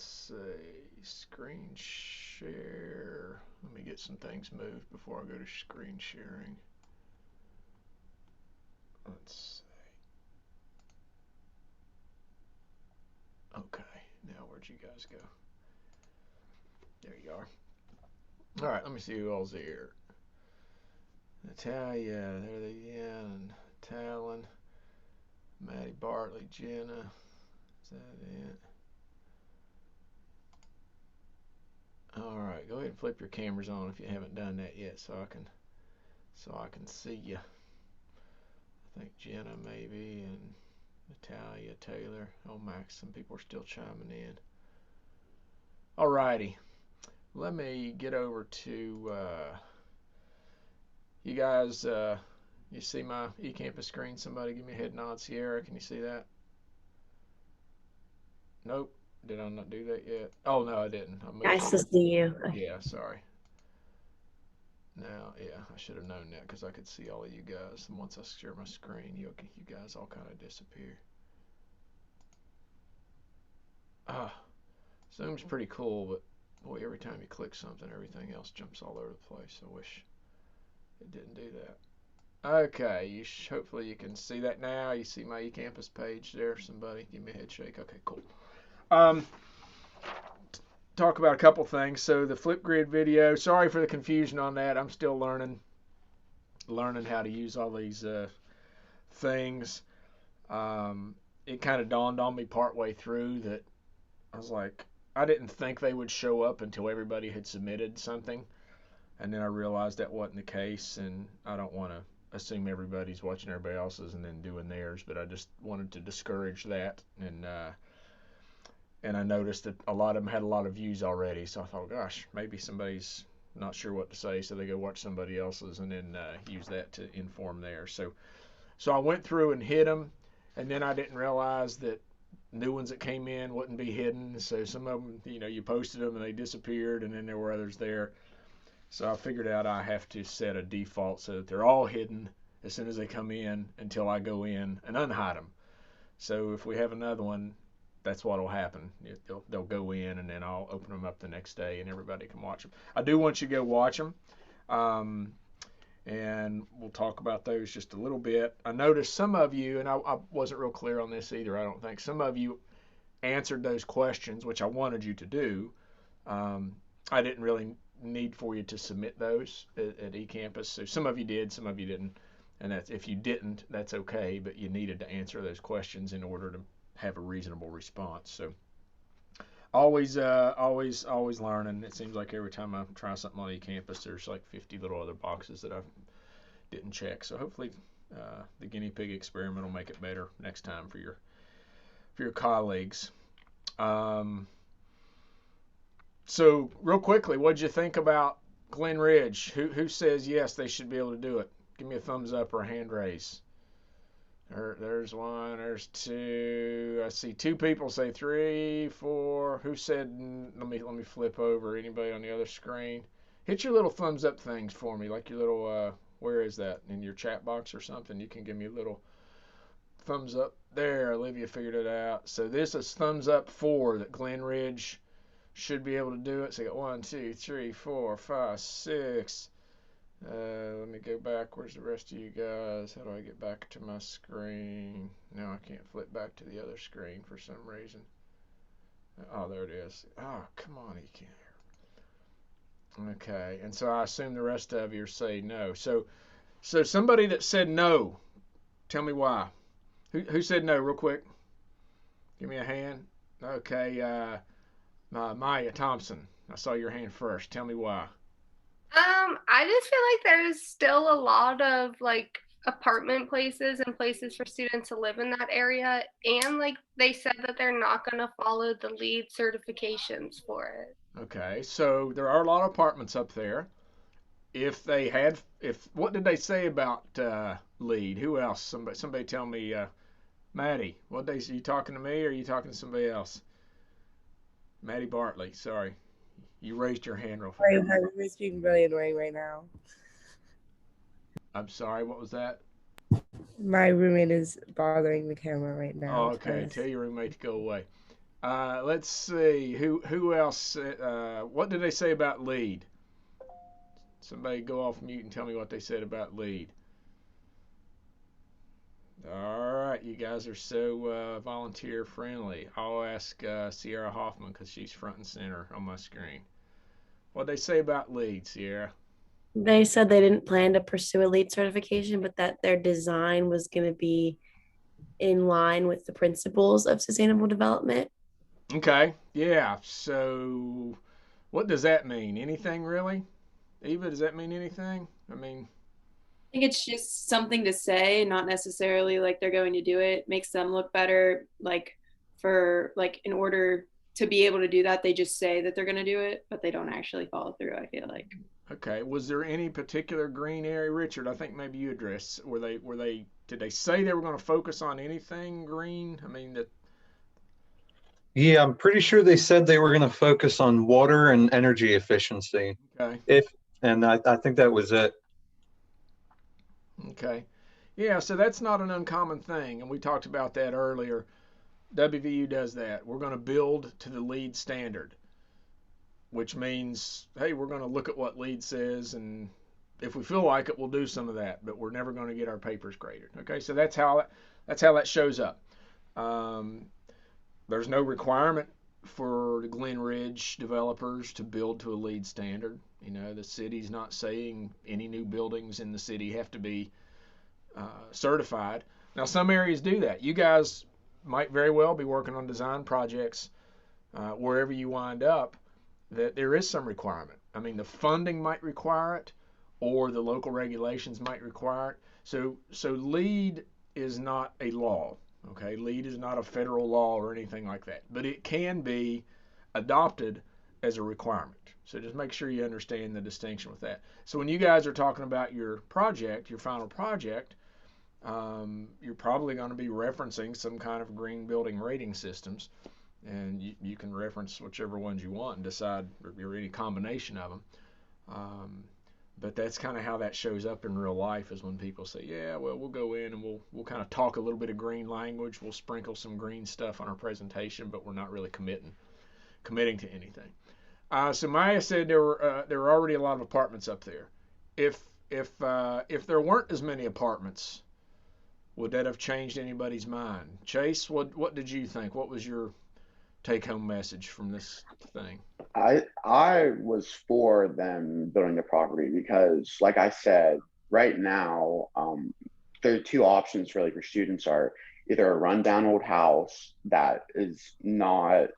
let's see, screen share. Let me get some things moved before I go to screen sharing. Let's see. Okay, now where'd you guys go? There you are. All right, let me see who all's here. Natalia, there they again. Talon, Maddie Bartley, Jenna. Is that it? All right, go ahead and flip your cameras on if you haven't done that yet, so I can see you. I think Jenna maybe and Natalia, Taylor. Oh, Max, some people are still chiming in. All righty, let me get over to you guys. You see my eCampus screen? Somebody give me a head nod. Sierra, can you see that? Nope. Did I not do that yet? Oh, no, I didn't. I moved Nice to see you. Yeah, sorry. Now, yeah, I should have known that because I could see all of you guys. And once I share my screen, you guys all kind of disappear. Ah, Zoom's pretty cool, but boy, every time you click something, everything else jumps all over the place. I wish it didn't do that. Okay, hopefully you can see that now. You see my eCampus page there. Somebody give me a head shake. Okay, cool. Um, talk about a couple things. So the Flipgrid video. Sorry for the confusion on that. I'm still learning how to use all these things. It kind of dawned on me partway through that I was like, I didn't think they would show up until everybody had submitted something, and then I realized that wasn't the case. And I don't want to assume everybody's watching everybody else's and then doing theirs, but I just wanted to discourage that. And I noticed that a lot of them had a lot of views already, so I thought, gosh, maybe somebody's not sure what to say, so they go watch somebody else's and then use that to inform theirs. So I went through and hid them, and then I didn't realize that new ones that came in wouldn't be hidden. So some of them, you posted them and they disappeared, and then there were others there. So I figured out I have to set a default so that they're all hidden as soon as they come in until I go in and unhide them. So if we have another one, that's what'll happen. They'll go in, and then I'll open them up the next day, and everybody can watch them. I do want you to go watch them, and we'll talk about those just a little bit. I noticed some of you, and I wasn't real clear on this either, I don't think. Some of you answered those questions, which I wanted you to do. I didn't really need for you to submit those at eCampus. So some of you did, some of you didn't. And if you didn't, that's okay, but you needed to answer those questions in order to have a reasonable response. So always learning. It seems like every time I try something on eCampus, there's like 50 little other boxes that I didn't check. So hopefully the guinea pig experiment will make it better next time for your colleagues. So real quickly, what'd you think about Glen Ridge? Who says yes, they should be able to do it? Give me a thumbs up or a hand raise. There's one. There's two. I see two people say 3, 4. Who said? Let me flip over. Anybody on the other screen? Hit your little thumbs up things for me, like your little. Where is that in your chat box or something? You can give me a little thumbs up there. Olivia figured it out. So this is thumbs up 4 that Glen Ridge should be able to do it. So you got 1, 2, 3, 4, 5, 6. Let me go back. Where's the rest of you guys? How do I get back to my screen? No, I can't flip back to the other screen for some reason. Oh, there it is. Oh, come on, you can't. Okay, and so I assume the rest of you are saying no. So somebody that said no, tell me why. Who said no, real quick? Give me a hand. Okay, Maya Thompson. I saw your hand first. Tell me why. I just feel like there's still a lot of like apartment places and places for students to live in that area, and like they said that they're not going to follow the LEED certifications for it. Okay, so there are a lot of apartments up there. If what did they say about lead? Who else? Somebody tell me. Maddie, what they? Are you talking to me or are you talking to somebody else? Maddie Bartley. Sorry, you raised your hand real fast. Sorry, my room is being really annoying right now. I'm sorry. What was that? My roommate is bothering the camera right Oh, now. okay. Tell your roommate to go away. Let's see who else. What did they say about lead? Somebody go off mute and tell me what they said about lead. All right, you guys are so volunteer friendly. I'll ask Sierra Hoffman because she's front and center on my screen. What they say about lead, Sierra? They said they didn't plan to pursue a LEED certification, but that their design was going to be in line with the principles of sustainable development. Okay, yeah. So, what does that mean? Anything really? Eva, does that mean anything? I mean, I think it's just something to say, not necessarily like they're going to do it. Makes them look better. Like for like in order to be able to do that, they just say that they're going to do it, but they don't actually follow through. I feel like. okay. Was there any particular green area, Richard? I think maybe you addressed. Were they? Did they say they were going to focus on anything green? I mean, that. Yeah, I'm pretty sure they said they were going to focus on water and energy efficiency. Okay. And I think that was it. Okay. Yeah, so that's not an uncommon thing, and we talked about that earlier. WVU does that. We're going to build to the LEED standard, which means, hey, we're going to look at what LEED says, and if we feel like it, we'll do some of that, but we're never going to get our papers graded. Okay, so that's how that shows up. There's no requirement for the Glen Ridge developers to build to a LEED standard. You know, the city's not saying any new buildings in the city have to be certified. Now, some areas do that. You guys might very well be working on design projects wherever you wind up that there is some requirement. I mean, the funding might require it, or the local regulations might require it. So LEED is not a law. Okay, LEED is not a federal law or anything like that, but it can be adopted as a requirement. So just make sure you understand the distinction with that. So when you guys are talking about your project, your final project, you're probably going to be referencing some kind of green building rating systems, and you can reference whichever ones you want and decide or any combination of them. But that's kind of how that shows up in real life, is when people say, yeah, well, we'll go in and we'll kind of talk a little bit of green language, we'll sprinkle some green stuff on our presentation, but we're not really committing to anything. So Maya said there were already a lot of apartments up there. If there weren't as many apartments, would that have changed anybody's mind? Chase, what did you think? What was your take-home message from this thing? I was for them building the property because, like I said, right now, there are two options really for students: are either a rundown old house that is not,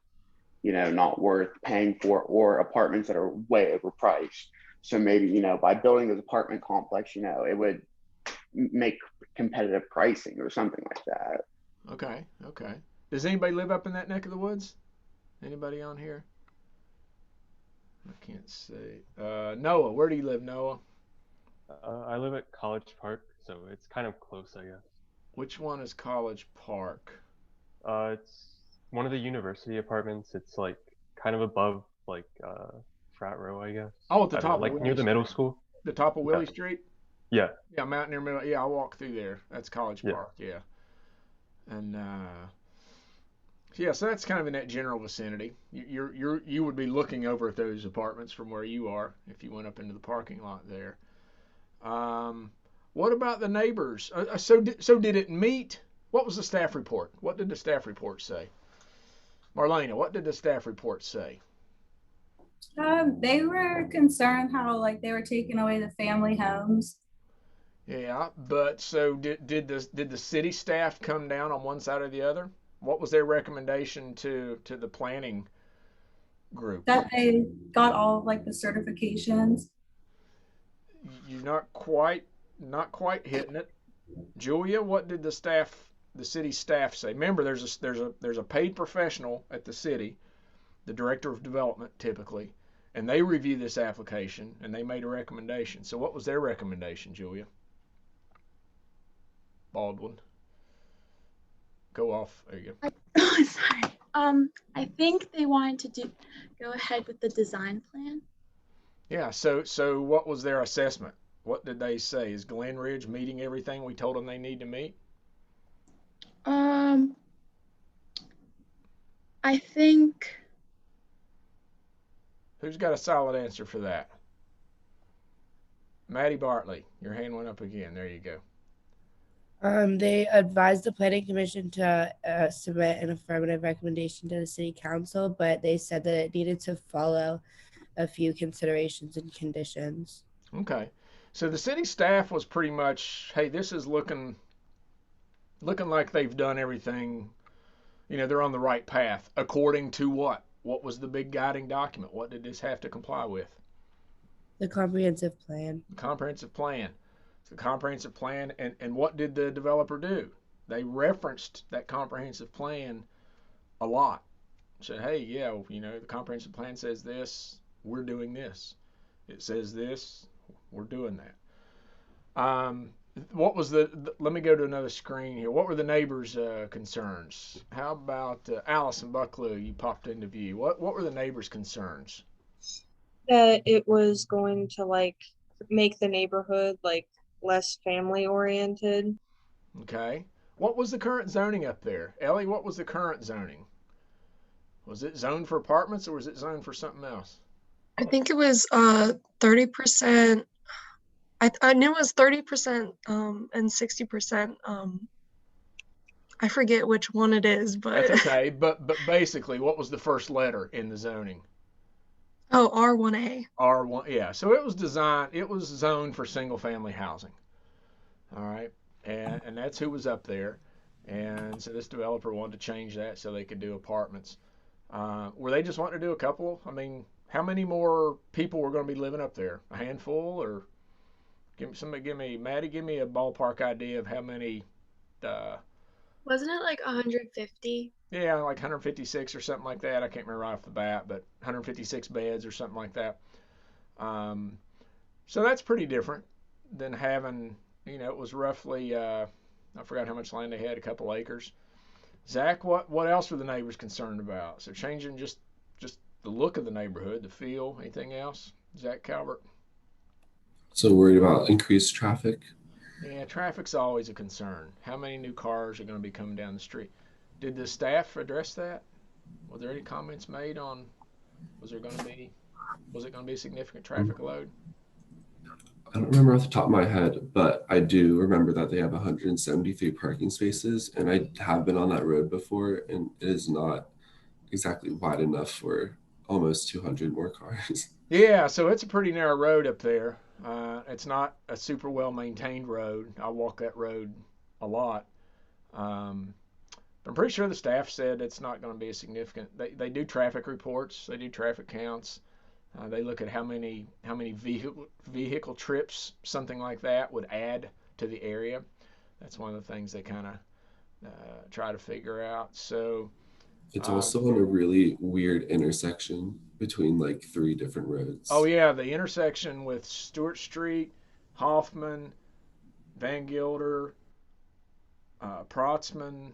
not worth paying for, or apartments that are way overpriced. So maybe, by building this apartment complex, it would make competitive pricing or something like that. Okay. Does anybody live up in that neck of the woods? Anybody on here? I can't see. Noah, where do you live, Noah? I live at College Park, so it's kind of close, I guess. Which one is College Park? It's one of the university apartments. It's like kind of above like frat row, I guess. Oh, at the top, like near the middle school. The top of Willie Street. Yeah. Yeah, Mountaineer Middle. Yeah, I walk through there. That's College Park. Yeah. And so that's kind of in that general vicinity. You would be looking over at those apartments from where you are if you went up into the parking lot there. What about the neighbors? So did it meet? What was the staff report? What did the staff report say? Marlena, what did the staff report say? They were concerned how they were taking away the family homes. Yeah, but so did the city staff come down on one side or the other? What was their recommendation to the planning group? That they got all the certifications. You're not quite hitting it. Julia, what did the city staff say? Remember, there's a paid professional at the city, the director of development typically, and they review this application and they made a recommendation. So what was their recommendation, Julia? Baldwin. Go off. There you go. Sorry. I think they wanted to go ahead with the design plan. Yeah. So what was their assessment? What did they say? Is Glen Ridge meeting everything we told them they need to meet? I think Who's got a solid answer for that? Maddie Bartley, your hand went up again. There you go. They advised the planning commission to submit an affirmative recommendation to the city council, but they said that it needed to follow a few considerations and conditions. Okay. So the city staff was pretty much, hey, this is looking like they've done everything. They're on the right path. According to what? What was the big guiding document? What did this have to comply with? The comprehensive plan. The comprehensive plan. The comprehensive plan, and what did the developer do? They referenced that comprehensive plan a lot. Said, hey, yeah, the comprehensive plan says this, we're doing this. It says this, we're doing that. What was let me go to another screen here. What were the neighbors' concerns? How about Allison Bucklew? You popped into view. What were the neighbors' concerns? That it was going to make the neighborhood less family oriented. Okay. What was the current zoning up there? Ellie, what was the current zoning? Was it zoned for apartments or was it zoned for something else? I think it was 30%. I knew it was 30% and 60%. I forget which one it is, but That's okay. But basically, what was the first letter in the zoning? oh, R1A. R1, yeah. So it was zoned for single family housing. All right. And that's who was up there. And so this developer wanted to change that so they could do apartments. Were they just wanting to do a couple? I mean, how many more people were going to be living up there? A handful, or Maddie, give me a ballpark idea of how many. Wasn't it like 150? Yeah, like 156 or something like that. I can't remember right off the bat, but 156 beds or something like that. So that's pretty different than having, it was roughly, I forgot how much land they had, a couple acres. Zach, what else were the neighbors concerned about? So changing just the look of the neighborhood, the feel, anything else? Zach Calvert? So worried about increased traffic? Yeah, traffic's always a concern. How many new cars are going to be coming down the street? Did the staff address that? Were there any comments made on, was it going to be a significant traffic load? I don't remember off the top of my head, but I do remember that they have 173 parking spaces, and I have been on that road before, and it is not exactly wide enough for almost 200 more cars. Yeah, so it's a pretty narrow road up there. It's not a super well maintained road. I walk that road a lot. I'm pretty sure the staff said it's not going to be a significant. They do traffic reports. They do traffic counts. They look at how many vehicle trips, something like that, would add to the area. That's one of the things they kind of try to figure out. So it's also on a really weird intersection between like 3 different roads. Oh yeah, the intersection with Stewart Street, Hoffman, Van Gilder, Protzman.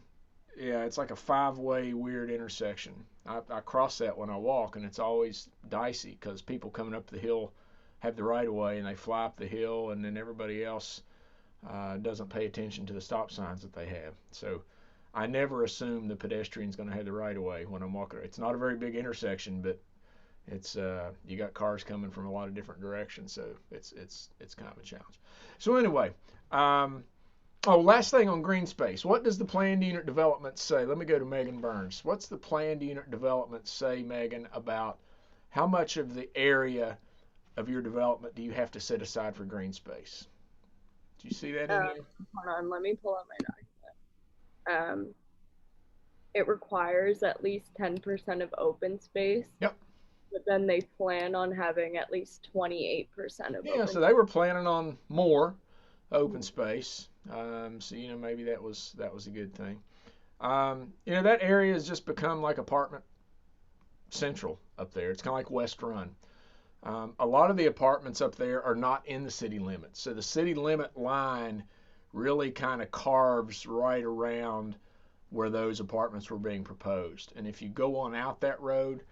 Yeah, it's like a 5-way weird intersection. I cross that when I walk, and it's always dicey because people coming up the hill have the right of way, and they fly up the hill, and then everybody else doesn't pay attention to the stop signs that they have. So I never assume the pedestrian's going to have the right of way when I'm walking. It's not a very big intersection, but it's you got cars coming from a lot of different directions, so it's kind of a challenge. So anyway. Last thing on green space. What does the planned unit development say? Let me go to Megan Burns. What's the planned unit development say, Megan, about how much of the area of your development do you have to set aside for green space? Do you see that in there? Hold on, let me pull up my document. It requires at least 10% of open space. Yep. But then they plan on having at least 28% of yeah, open so they were planning on more open space. So maybe that was a good thing. That area has just become like apartment central up there. It's kind of like West Run. A lot of the apartments up there are not in the city limits, so the city limit line really kind of carves right around where those apartments were being proposed. And if you go on out that road,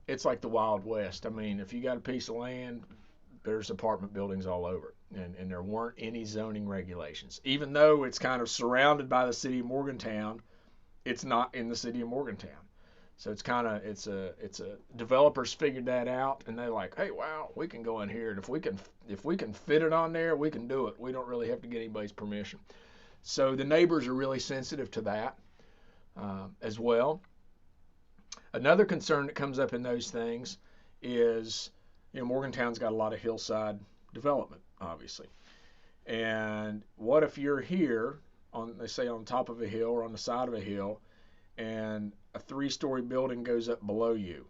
it's like the Wild West. I mean, if you got a piece of land, there's apartment buildings all over it. And there weren't any zoning regulations. Even though it's kind of surrounded by the city of Morgantown, it's not in the city of Morgantown. So it's a developers figured that out, and they're like, hey, wow, we can go in here, and if we can fit it on there, we can do it. We don't really have to get anybody's permission. So the neighbors are really sensitive to that as well. Another concern that comes up in those things is, Morgantown's got a lot of hillside development, obviously. And what if you're here they say on top of a hill or on the side of a hill, and a 3-story building goes up below you,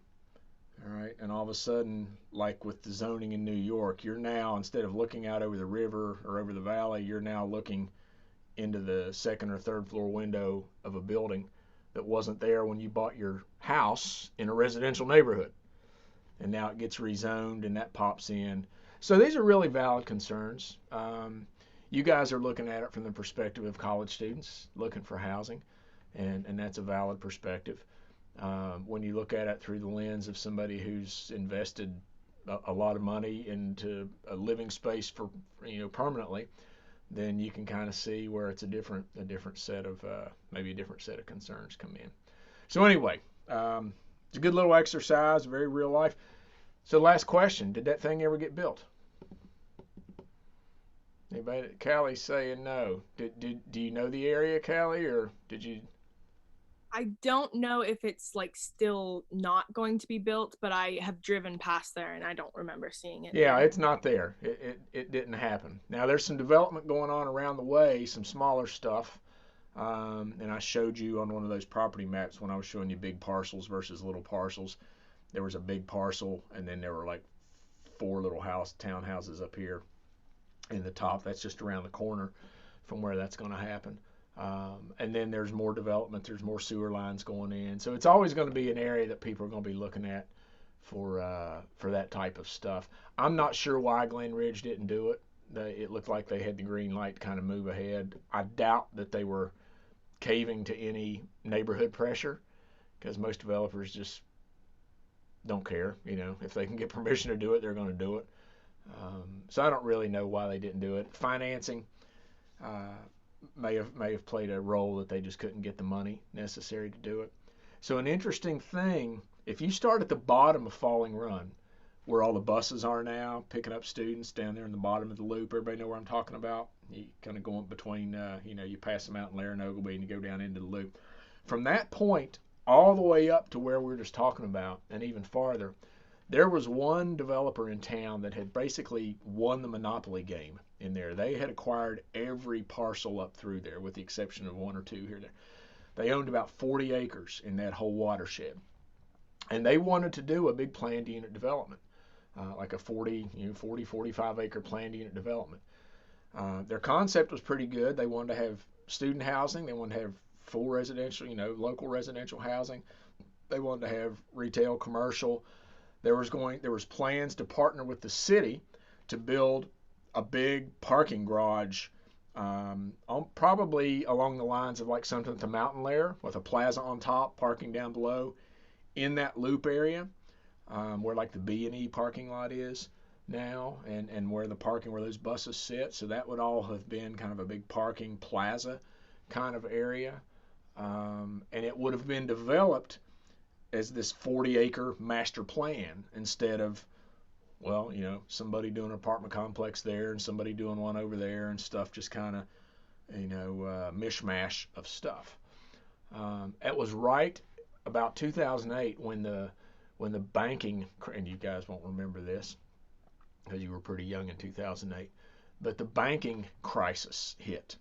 all right? And all of a sudden, like with the zoning in New York, you're now, instead of looking out over the river or over the valley, you're now looking into the 2nd or 3rd floor window of a building that wasn't there when you bought your house in a residential neighborhood. And now it gets rezoned and that pops in. So these are really valid concerns. You guys are looking at it from the perspective of college students looking for housing, and that's a valid perspective. When you look at it through the lens of somebody who's invested a lot of money into a living space for permanently, then you can kind of see where it's a different set of maybe a different set of concerns come in. So anyway, it's a good little exercise, very real life. So last question, did that thing ever get built? Anybody? Callie's saying no. Do you know the area, Callie, or did you? I don't know if it's like still not going to be built, but I have driven past there and I don't remember seeing it. Yeah, it's not there. It didn't happen. Now there's some development going on around the way, some smaller stuff, and I showed you on one of those property maps when I was showing you big parcels versus little parcels. There was a big parcel, and then there were like 4 little townhouses up here in the top. That's just around the corner from where that's going to happen. And then there's more development. There's more sewer lines going in. So it's always going to be an area that people are going to be looking at for that type of stuff. I'm not sure why Glen Ridge didn't do it. It looked like they had the green light to kind of move ahead. I doubt that they were caving to any neighborhood pressure, because most developers just don't care. If they can get permission to do it, they're going to do it. So I don't really know why they didn't do it. Financing may have played a role that they just couldn't get the money necessary to do it. So an interesting thing, if you start at the bottom of Falling Run, where all the buses are now, picking up students down there in the bottom of the loop, everybody know where I'm talking about? You kind of go between, you pass them out in Larrinogleby and you go down into the loop. From that point all the way up to where we were just talking about, and even farther, there was one developer in town that had basically won the monopoly game in there. They had acquired every parcel up through there, with the exception of 1 or 2 here and there. They owned about 40 acres in that whole watershed. And they wanted to do a big planned unit development, like a 45 acre planned unit development. Their concept was pretty good. They wanted to have student housing. They wanted to have full residential, local residential housing. They wanted to have retail, commercial. There was plans to partner with the city to build a big parking garage, probably along the lines of like something at the Mountain Lair, with a plaza on top, parking down below, in that loop area, where like the B&E parking lot is now, and where those buses sit. So that would all have been kind of a big parking plaza kind of area, and it would have been developed as this 40-acre master plan, instead of, somebody doing an apartment complex there and somebody doing one over there and stuff, just kind of, mishmash of stuff. It was right about 2008 when the banking, and you guys won't remember this because you were pretty young in 2008, but the banking crisis hit,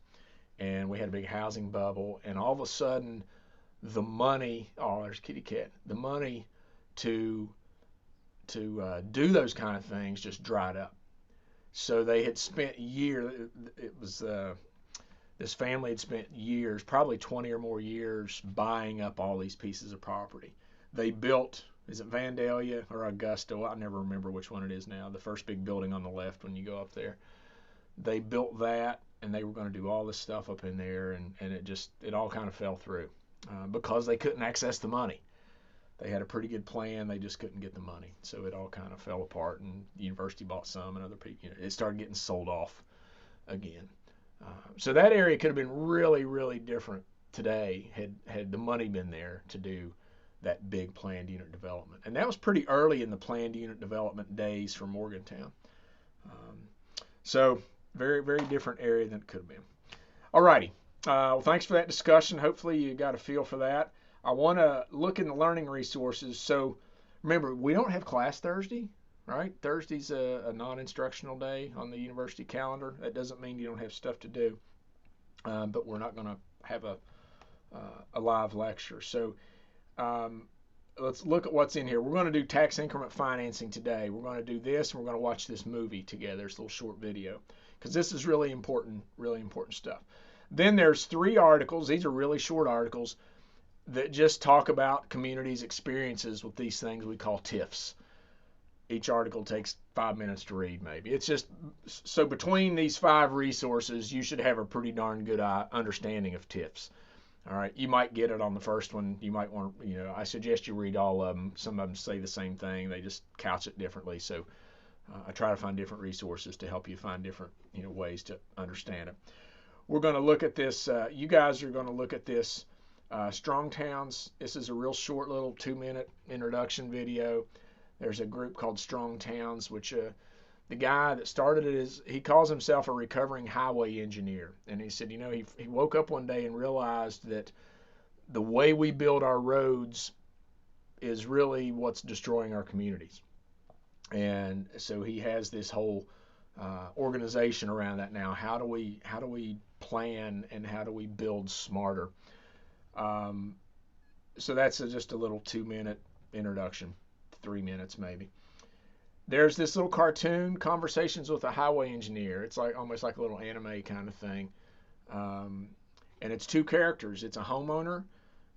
and we had a big housing bubble, and all of a sudden the money, there's Kitty Cat, the money to do those kind of things just dried up. So they had spent years, this family had spent years, probably 20 or more years, buying up all these pieces of property. They built, is it Vandalia or Augusta? Well, I never remember which one it is now, the first big building on the left when you go up there. They built that, and they were going to do all this stuff up in there, and it all kind of fell through. Because they couldn't access the money. They had a pretty good plan, they just couldn't get the money. So it all kind of fell apart, and the university bought some, and other people, it started getting sold off again. So that area could have been really, really different today had the money been there to do that big planned unit development. And that was pretty early in the planned unit development days for Morgantown. So very, very different area than it could have been. All righty. Well, thanks for that discussion. Hopefully you got a feel for that. I want to look in the learning resources. So remember, we don't have class Thursday, right? Thursday's a non-instructional day on the university calendar. That doesn't mean you don't have stuff to do, but we're not going to have a live lecture. So let's look at what's in here. We're going to do tax increment financing today. We're going to do this, and we're going to watch this movie together. It's a little short video because this is really important stuff. Then there's 3 articles. These are really short articles that just talk about communities' experiences with these things we call TIFs. Each article takes 5 minutes to read, maybe. It's just, so between these 5 resources, you should have a pretty darn good understanding of TIFs. All right, you might get it on the first one. You might want, I suggest you read all of them. Some of them say the same thing. They just couch it differently. So I try to find different resources to help you find different, ways to understand it. We're going to look at this. You guys are going to look at this. Strong Towns. This is a real short little 2-minute introduction video. There's a group called Strong Towns, which the guy that started it he calls himself a recovering highway engineer. And he said, he woke up one day and realized that the way we build our roads is really what's destroying our communities. And so he has this whole organization around that now. How do we plan and how do we build smarter? So that's just a little 2-minute introduction, 3 minutes maybe. There's this little cartoon, Conversations with a Highway Engineer. It's like almost like a little anime kind of thing. And it's 2 characters. It's a homeowner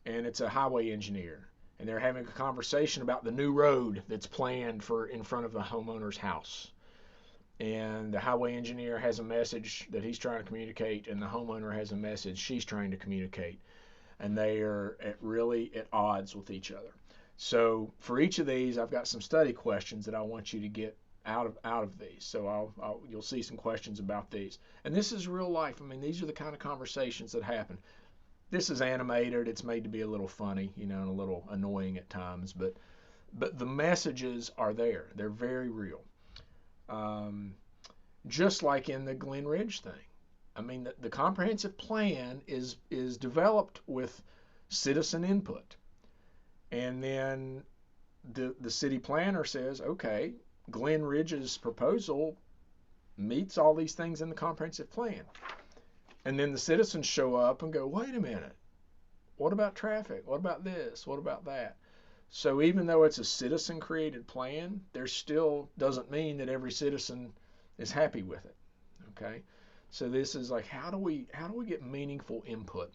and it's a highway engineer. And they're having a conversation about the new road that's planned for in front of the homeowner's house. And the highway engineer has a message that he's trying to communicate, and the homeowner has a message she's trying to communicate. And they are really at odds with each other. So for each of these, I've got some study questions that I want you to get out of these. So you'll see some questions about these. And this is real life. I mean, these are the kind of conversations that happen. This is animated. It's made to be a little funny, and a little annoying at times. But the messages are there. They're very real. Just like in the Glen Ridge thing. I mean, the comprehensive plan is developed with citizen input. And then the city planner says, okay, Glen Ridge's proposal meets all these things in the comprehensive plan. And then the citizens show up and go, wait a minute, what about traffic? What about this? What about that? So even though it's a citizen-created plan, there still doesn't mean that every citizen is happy with it. Okay, so this is like, how do we get meaningful input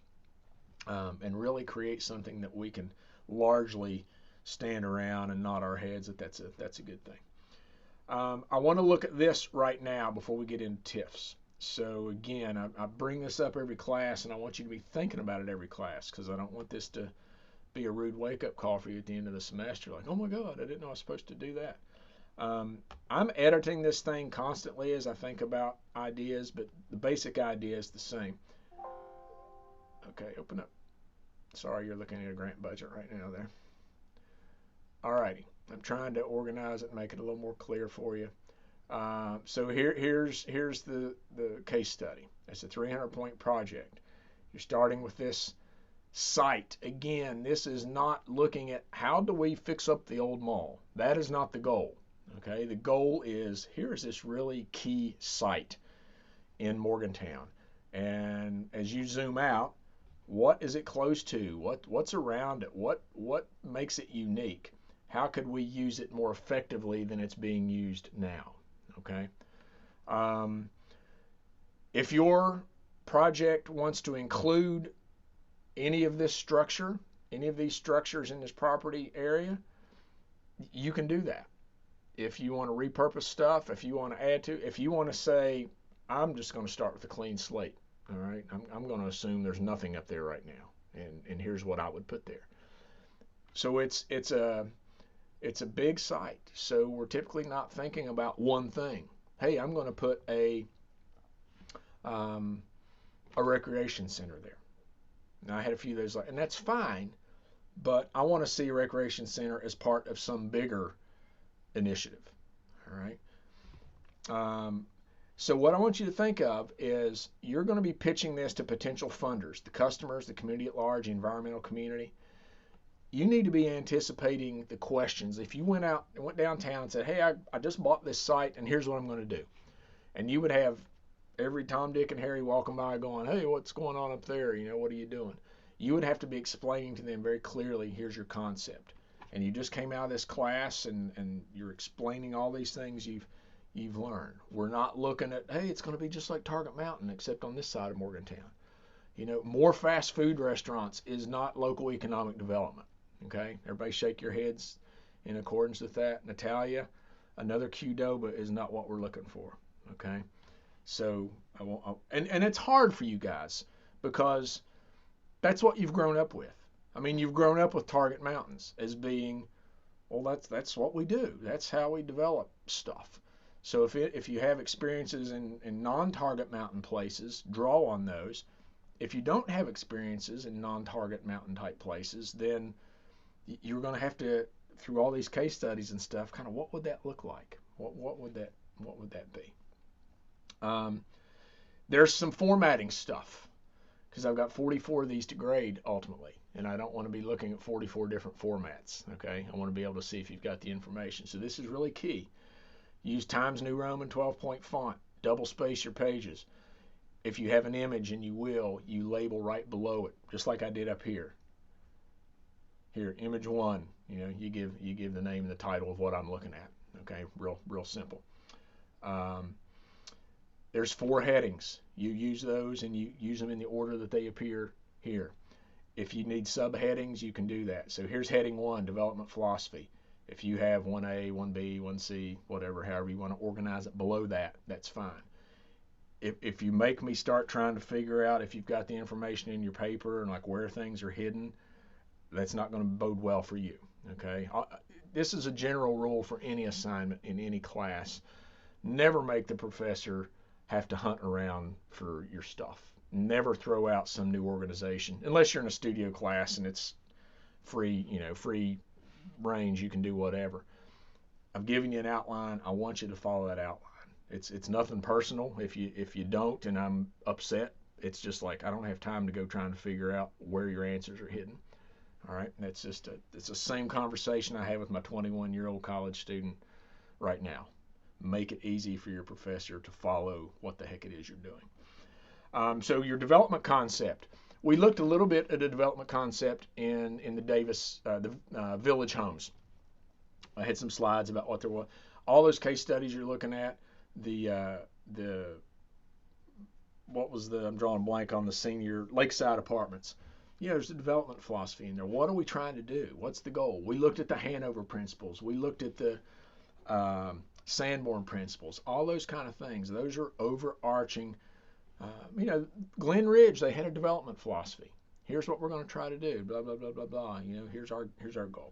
and really create something that we can largely stand around and nod our heads that that's a good thing. I want to look at this right now before we get into TIFs. So again, I bring this up every class, and I want you to be thinking about it every class, because I don't want this to be a rude wake-up call for you at the end of the semester. Like, oh my God, I didn't know I was supposed to do that. I'm editing this thing constantly as I think about ideas, but the basic idea is the same. Okay, open up. Sorry, you're looking at a grant budget right now there. Alrighty, I'm trying to organize it and make it a little more clear for you. So here's the case study. It's a 300-point project. You're starting with this site. Again, this is not looking at how do we fix up the old mall. That is not the goal. Okay, the goal is, here is this really key site in Morgantown. And as you zoom out, what is it close to? What's around it? What makes it unique? How could we use it more effectively than it's being used now? Okay. If your project wants to include any of this structure, any of these structures in this property area, you can do that. If you want to repurpose stuff, if you want to add to, if you want to say, I'm just going to start with a clean slate. All right, I'm going to assume there's nothing up there right now, and here's what I would put there. So it's a big site. So we're typically not thinking about one thing. Hey, I'm going to put a recreation center there. Now I had a few of those, and that's fine, but I want to see a recreation center as part of some bigger initiative. All right. So what I want you to think of is you're going to be pitching this to potential funders, the customers, the community at large, the environmental community. You need to be anticipating the questions. If you went downtown and said, hey, I just bought this site and here's what I'm going to do. And you would have every Tom, Dick, and Harry walking by going, hey, what's going on up there? What are you doing? You would have to be explaining to them very clearly, here's your concept. And you just came out of this class and you're explaining all these things you've learned. We're not looking at, hey, it's going to be just like Target Mountain, except on this side of Morgantown. More fast food restaurants is not local economic development. Okay, everybody shake your heads in accordance with that. Natalia, another Qdoba is not what we're looking for. Okay, so and it's hard for you guys because that's what you've grown up with. I mean, you've grown up with Target Mountains as being, well, that's what we do. That's how we develop stuff. So if you have experiences in non-Target Mountain places, draw on those. If you don't have experiences in non-Target Mountain type places, then you're going to have to, through all these case studies and stuff, kind of what would that look like? What would that be? There's some formatting stuff because I've got 44 of these to grade ultimately, and I don't want to be looking at 44 different formats. Okay, I want to be able to see if you've got the information. So this is really key. Use Times New Roman 12-point font. Double space your pages. If you have an image, and you label right below it, just like I did up here. Here, image 1. You give the name and the title of what I'm looking at. Okay, real simple. There's 4 headings. You use those and you use them in the order that they appear here. If you need subheadings, you can do that. So here's heading 1, development philosophy. If you have 1A, 1B, 1C, whatever, however you want to organize it below that, that's fine. If you make me start trying to figure out if you've got the information in your paper and like where things are hidden, that's not going to bode well for you. Okay, this is a general rule for any assignment in any class. Never make the professor have to hunt around for your stuff. Never throw out some new organization unless you're in a studio class and it's free, free range. You can do whatever. I've given you an outline. I want you to follow that outline. It's nothing personal. If you don't and I'm upset, it's just like I don't have time to go trying to figure out where your answers are hidden. All right, that's just it's the same conversation I have with my 21-year-old college student right now. Make it easy for your professor to follow what the heck it is you're doing. So your development concept. We looked a little bit at a development concept in the Davis village homes. I had some slides about what there was. All those case studies you're looking at. I'm drawing a blank on the senior Lakeside Apartments. There's a development philosophy in there. What are we trying to do? What's the goal? We looked at the Hanover principles. We looked at the Sanborn principles. All those kind of things. Those are overarching. Glen Ridge, they had a development philosophy. Here's what we're going to try to do. Blah blah blah blah blah. Here's our goal.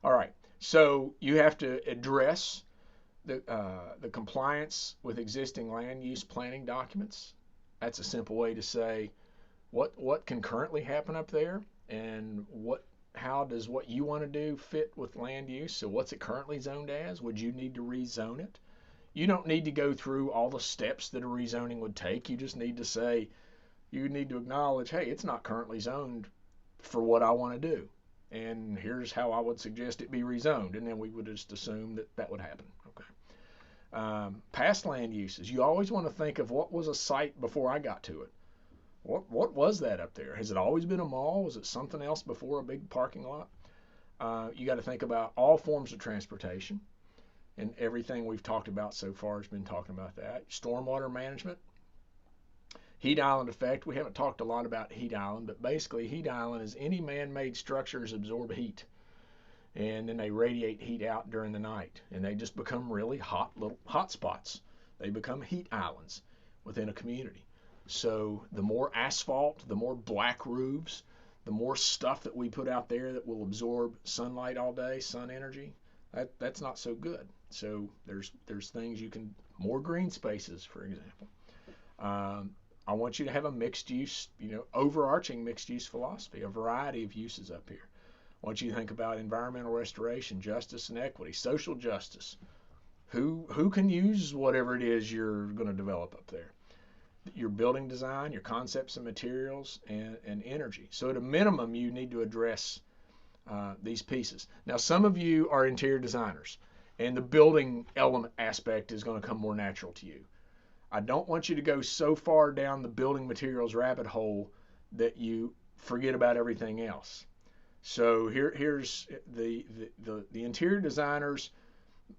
All right. So you have to address the compliance with existing land use planning documents. That's a simple way to say what can currently happen up there and how does what you want to do fit with land use. So what's it currently zoned as? Would you need to rezone it? You don't need to go through all the steps that a rezoning would take. You just need to say, you need to acknowledge, hey, it's not currently zoned for what I want to do. And here's how I would suggest it be rezoned. And then we would just assume that would happen. Okay. Past land uses. You always want to think of what was a site before I got to it. What was that up there? Has it always been a mall? Was it something else before a big parking lot? You got to think about all forms of transportation. And everything we've talked about so far has been talking about that. Stormwater management. Heat island effect. We haven't talked a lot about heat island, but basically heat island is any man-made structures absorb heat. And then they radiate heat out during the night. And they just become really hot little hot spots. They become heat islands within a community. So the more asphalt, the more black roofs, the more stuff that we put out there that will absorb sunlight all day, sun energy, that's not so good. So there's things you can, more green spaces, for example. I want you to have a mixed use, overarching mixed use philosophy, a variety of uses up here. I want you to think about environmental restoration, justice and equity, social justice. Who can use whatever it is you're going to develop up there? Your building design, your concepts and materials, and energy. So at a minimum, you need to address these pieces. Now, some of you are interior designers, and the building element aspect is going to come more natural to you. I don't want you to go so far down the building materials rabbit hole that you forget about everything else. So here's the interior designers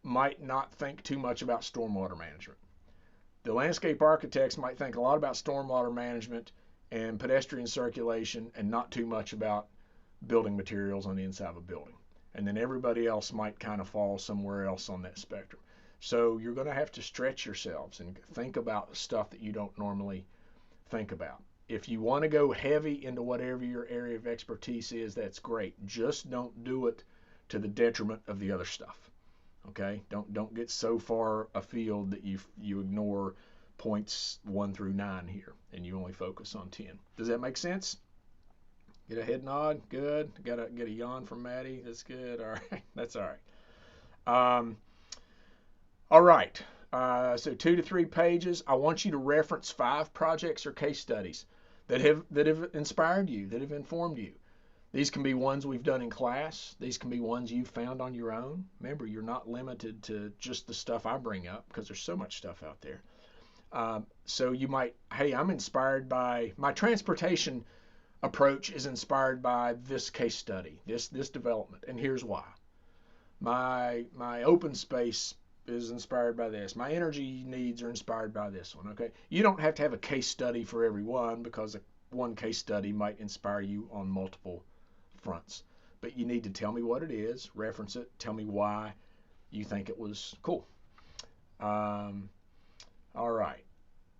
might not think too much about stormwater management. The landscape architects might think a lot about stormwater management and pedestrian circulation and not too much about building materials on the inside of a building. And then everybody else might kind of fall somewhere else on that spectrum. So you're going to have to stretch yourselves and think about stuff that you don't normally think about. If you want to go heavy into whatever your area of expertise is, that's great. Just don't do it to the detriment of the other stuff. Okay? Don't get so far afield that you ignore points 1 through 9 here and you only focus on 10. Does that make sense? Get a head nod. Good. Get a yawn from Maddie. That's good. All right. That's all right. All right. So 2 to 3 pages. I want you to reference 5 projects or case studies that have inspired you, that have informed you. These can be ones we've done in class. These can be ones you've found on your own. Remember, you're not limited to just the stuff I bring up because there's so much stuff out there. So you might, hey, I'm inspired by my transportation approach is inspired by this case study, this development, and here's why. My open space is inspired by this. My energy needs are inspired by this one. Okay, you don't have to have a case study for every one because one case study might inspire you on multiple fronts. But you need to tell me what it is, reference it, tell me why you think it was cool. All right.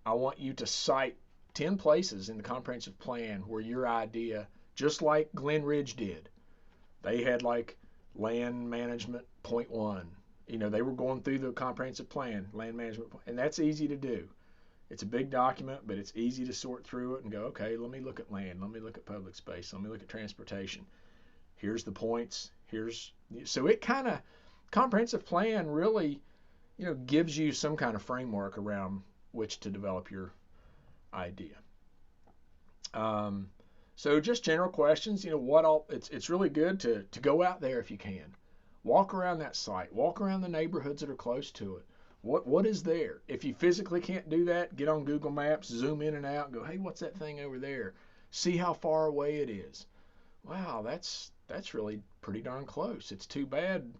I want you to cite 10 places in the comprehensive plan where your idea, just like Glen Ridge did, they had like land management point 1. You know, they were going through the comprehensive plan, land management, and that's easy to do. It's a big document, but it's easy to sort through it and go, okay, let me look at land, let me look at public space, let me look at transportation. Here's the points. So it kind of, comprehensive plan really, gives you some kind of framework around which to develop your idea. So just general questions, it's really good to go out there if you can. Walk around that site, walk around the neighborhoods that are close to it. What is there? If you physically can't do that, get on Google Maps, zoom in and out, and go, hey, what's that thing over there? See how far away it is. Wow, that's really pretty darn close. It's too bad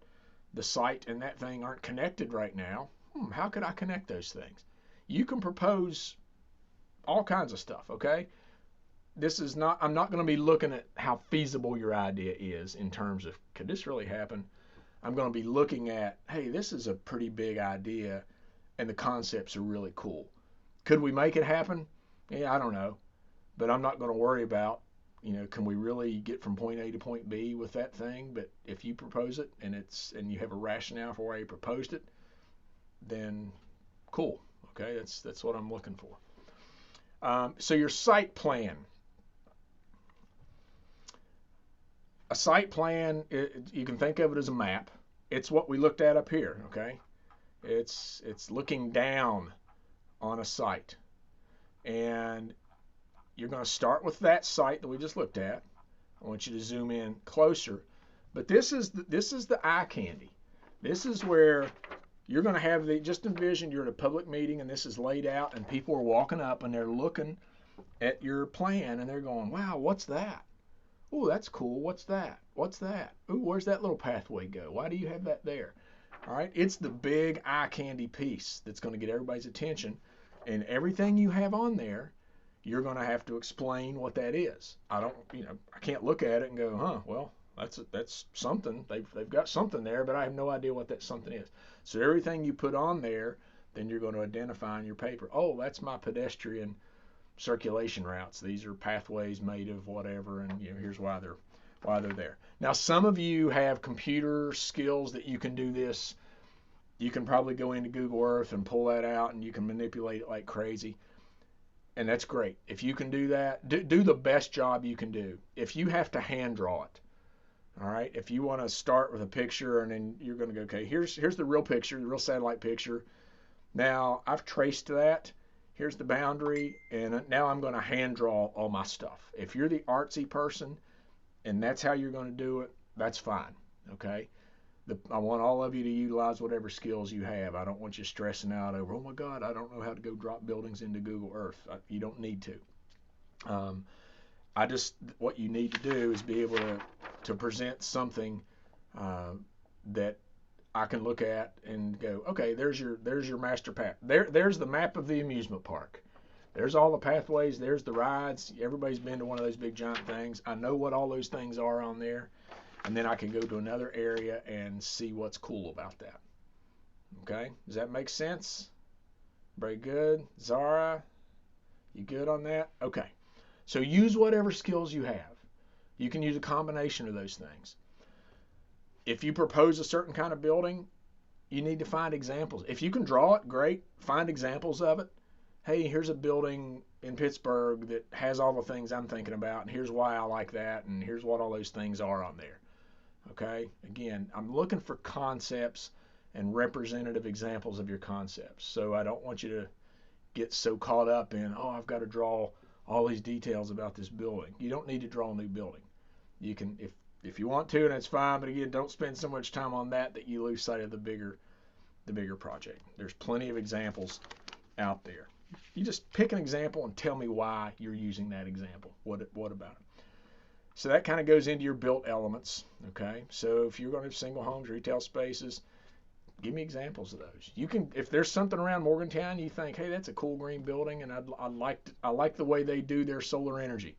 the site and that thing aren't connected right now. How could I connect those things? You can propose all kinds of stuff, okay? I'm not going to be looking at how feasible your idea is in terms of, could this really happen? I'm going to be looking at, hey, this is a pretty big idea and the concepts are really cool. Could we make it happen? Yeah, I don't know. But I'm not going to worry about, can we really get from point A to point B with that thing? But if you propose it and you have a rationale for why you proposed it, then cool. Okay, that's what I'm looking for. So your site plan. A site plan, you can think of it as a map. It's what we looked at up here, okay? It's looking down on a site. And you're going to start with that site that we just looked at. I want you to zoom in closer. But this is the eye candy. This is where you're going to have just envision you're at a public meeting and this is laid out and people are walking up and they're looking at your plan and they're going, wow, what's that? Oh, that's cool. What's that? What's that? Ooh, where's that little pathway go? Why do you have that there? All right, it's the big eye candy piece that's going to get everybody's attention. And everything you have on there, you're going to have to explain what that is. I can't look at it and go, well, that's something. They've got something there, but I have no idea what that something is. So everything you put on there, then you're going to identify in your paper. Oh, that's my pedestrian circulation routes. These are pathways made of whatever, and here's why they're there. Now, some of you have computer skills that you can do this. You can probably go into Google Earth and pull that out, and you can manipulate it like crazy. And that's great. If you can do that, do the best job you can do. If you have to hand draw it, All right, if you want to start with a picture and then you're going to go, okay, here's the real picture, the real satellite picture. Now I've traced that. Here's the boundary, and now I'm going to hand draw all my stuff. If you're the artsy person and that's how you're going to do it, that's fine. Okay. I want all of you to utilize whatever skills you have. I don't want you stressing out over, oh my God, I don't know how to go drop buildings into Google Earth. You don't need to. What you need to do is be able to present something that I can look at and go, okay, there's your master path. There's the map of the amusement park. There's all the pathways. There's the rides. Everybody's been to one of those big giant things. I know what all those things are on there. And then I can go to another area and see what's cool about that. Okay, does that make sense? Very good. Zara, you good on that? Okay, so use whatever skills you have. You can use a combination of those things. If you propose a certain kind of building, you need to find examples. If you can draw it, great. Find examples of it. Hey, here's a building in Pittsburgh that has all the things I'm thinking about, and here's why I like that, and here's what all those things are on there. Okay, again, I'm looking for concepts and representative examples of your concepts. So I don't want you to get so caught up in, oh, I've got to draw all these details about this building. You don't need to draw a new building. You can, if you want to, and it's fine, but again, don't spend so much time on that you lose sight of the bigger project. There's plenty of examples out there. You just pick an example and tell me why you're using that example. What about it? So that kind of goes into your built elements, okay? So if you're going to have single homes, retail spaces, give me examples of those. You can, if there's something around Morgantown you think, hey, that's a cool green building, and I like the way they do their solar energy.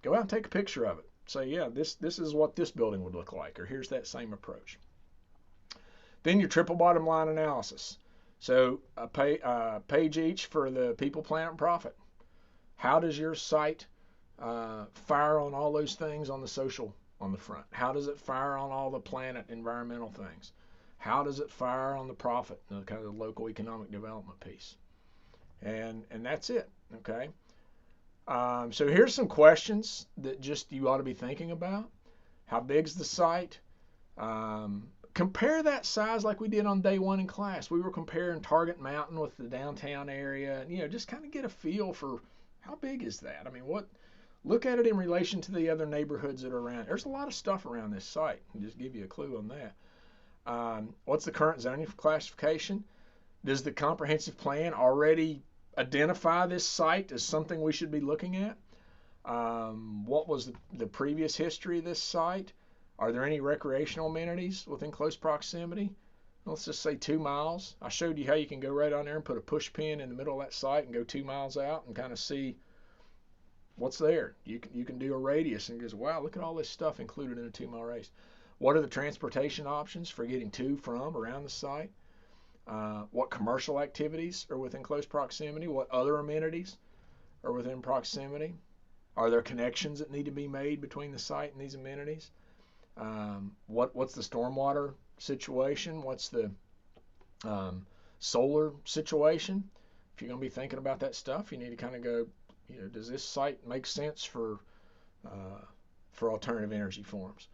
Go out and take a picture of it. Say, yeah, this is what this building would look like, or here's that same approach. Then your triple bottom line analysis. So a page each for the people, planet, and profit. How does your site fire on all those things on the social on the front? How does it fire on all the planet environmental things? How does it fire on the profit, the kind of the local economic development piece? And that's it, okay? So here's some questions that just you ought to be thinking about. How big's the site? Compare that size like we did on day one in class. We were comparing Target Mountain with the downtown area, and just kind of get a feel for how big is that. I mean, look at it in relation to the other neighborhoods that are around. There's a lot of stuff around this site. I'll just give you a clue on that. What's the current zoning classification? Does the comprehensive plan already identify this site as something we should be looking at? What was the previous history of this site? Are there any recreational amenities within close proximity? Let's just say 2 miles. I showed you how you can go right on there and put a push pin in the middle of that site and go 2 miles out and kind of see what's there. You can do a radius and goes, wow, look at all this stuff included in a 2 mile radius. What are the transportation options for getting to, from, around the site? What commercial activities are within close proximity? What other amenities are within proximity? Are there connections that need to be made between the site and these amenities? What's the stormwater situation? What's the solar situation? If you're going to be thinking about that stuff, you need to kind of go, does this site make sense for alternative energy forms?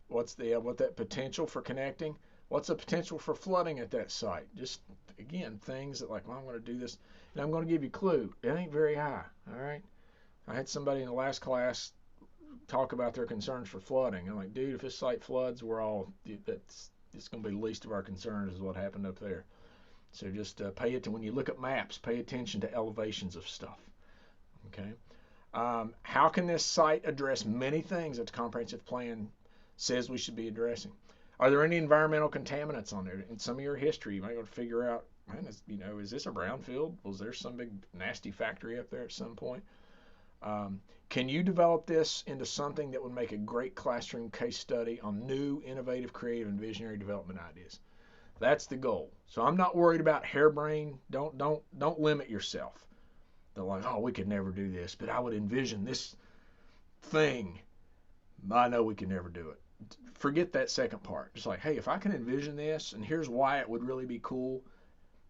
What's that potential for connecting? What's the potential for flooding at that site? Just, again, things that like, well, I'm going to do this, and I'm going to give you a clue. It ain't very high, all right? I had somebody in the last class talk about their concerns for flooding. I'm like, dude, if this site floods, it's going to be the least of our concerns is what happened up there. So just pay it to, when you look at maps, pay attention to elevations of stuff, okay? How can this site address many things that the comprehensive plan says we should be addressing? Are there any environmental contaminants on there? In some of your history, you might want to figure out, man, is this a brownfield? Was there some big nasty factory up there at some point? Can you develop this into something that would make a great classroom case study on new, innovative, creative, and visionary development ideas? That's the goal. So I'm not worried about harebrained. Don't limit yourself. They're like, oh, we could never do this, but I would envision this thing. I know we could never do it. Forget that second part. Just like, hey, if I can envision this, and here's why it would really be cool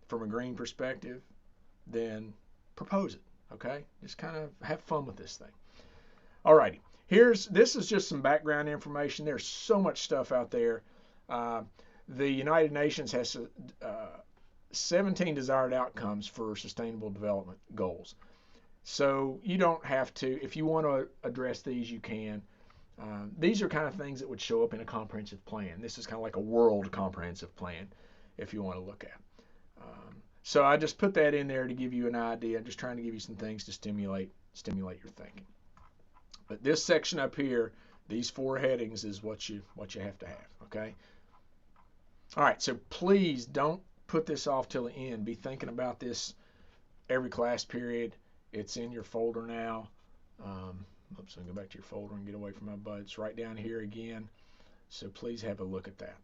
from a green perspective, then propose it, okay? Just kind of have fun with this thing. All righty. This is just some background information. There's so much stuff out there. The United Nations has 17 desired outcomes for sustainable development goals. So you don't have to, if you want to address these, you can. These are kind of things that would show up in a comprehensive plan. This is kind of like a world comprehensive plan, if you want to look at. So I just put that in there to give you an idea. I'm just trying to give you some things to stimulate your thinking. But this section up here, these 4 headings, is what you have to have. Okay. All right. So please don't put this off till the end. Be thinking about this every class period. It's in your folder now. Oops, I'll go back to your folder and get away from my butt. It's right down here again. So please have a look at that.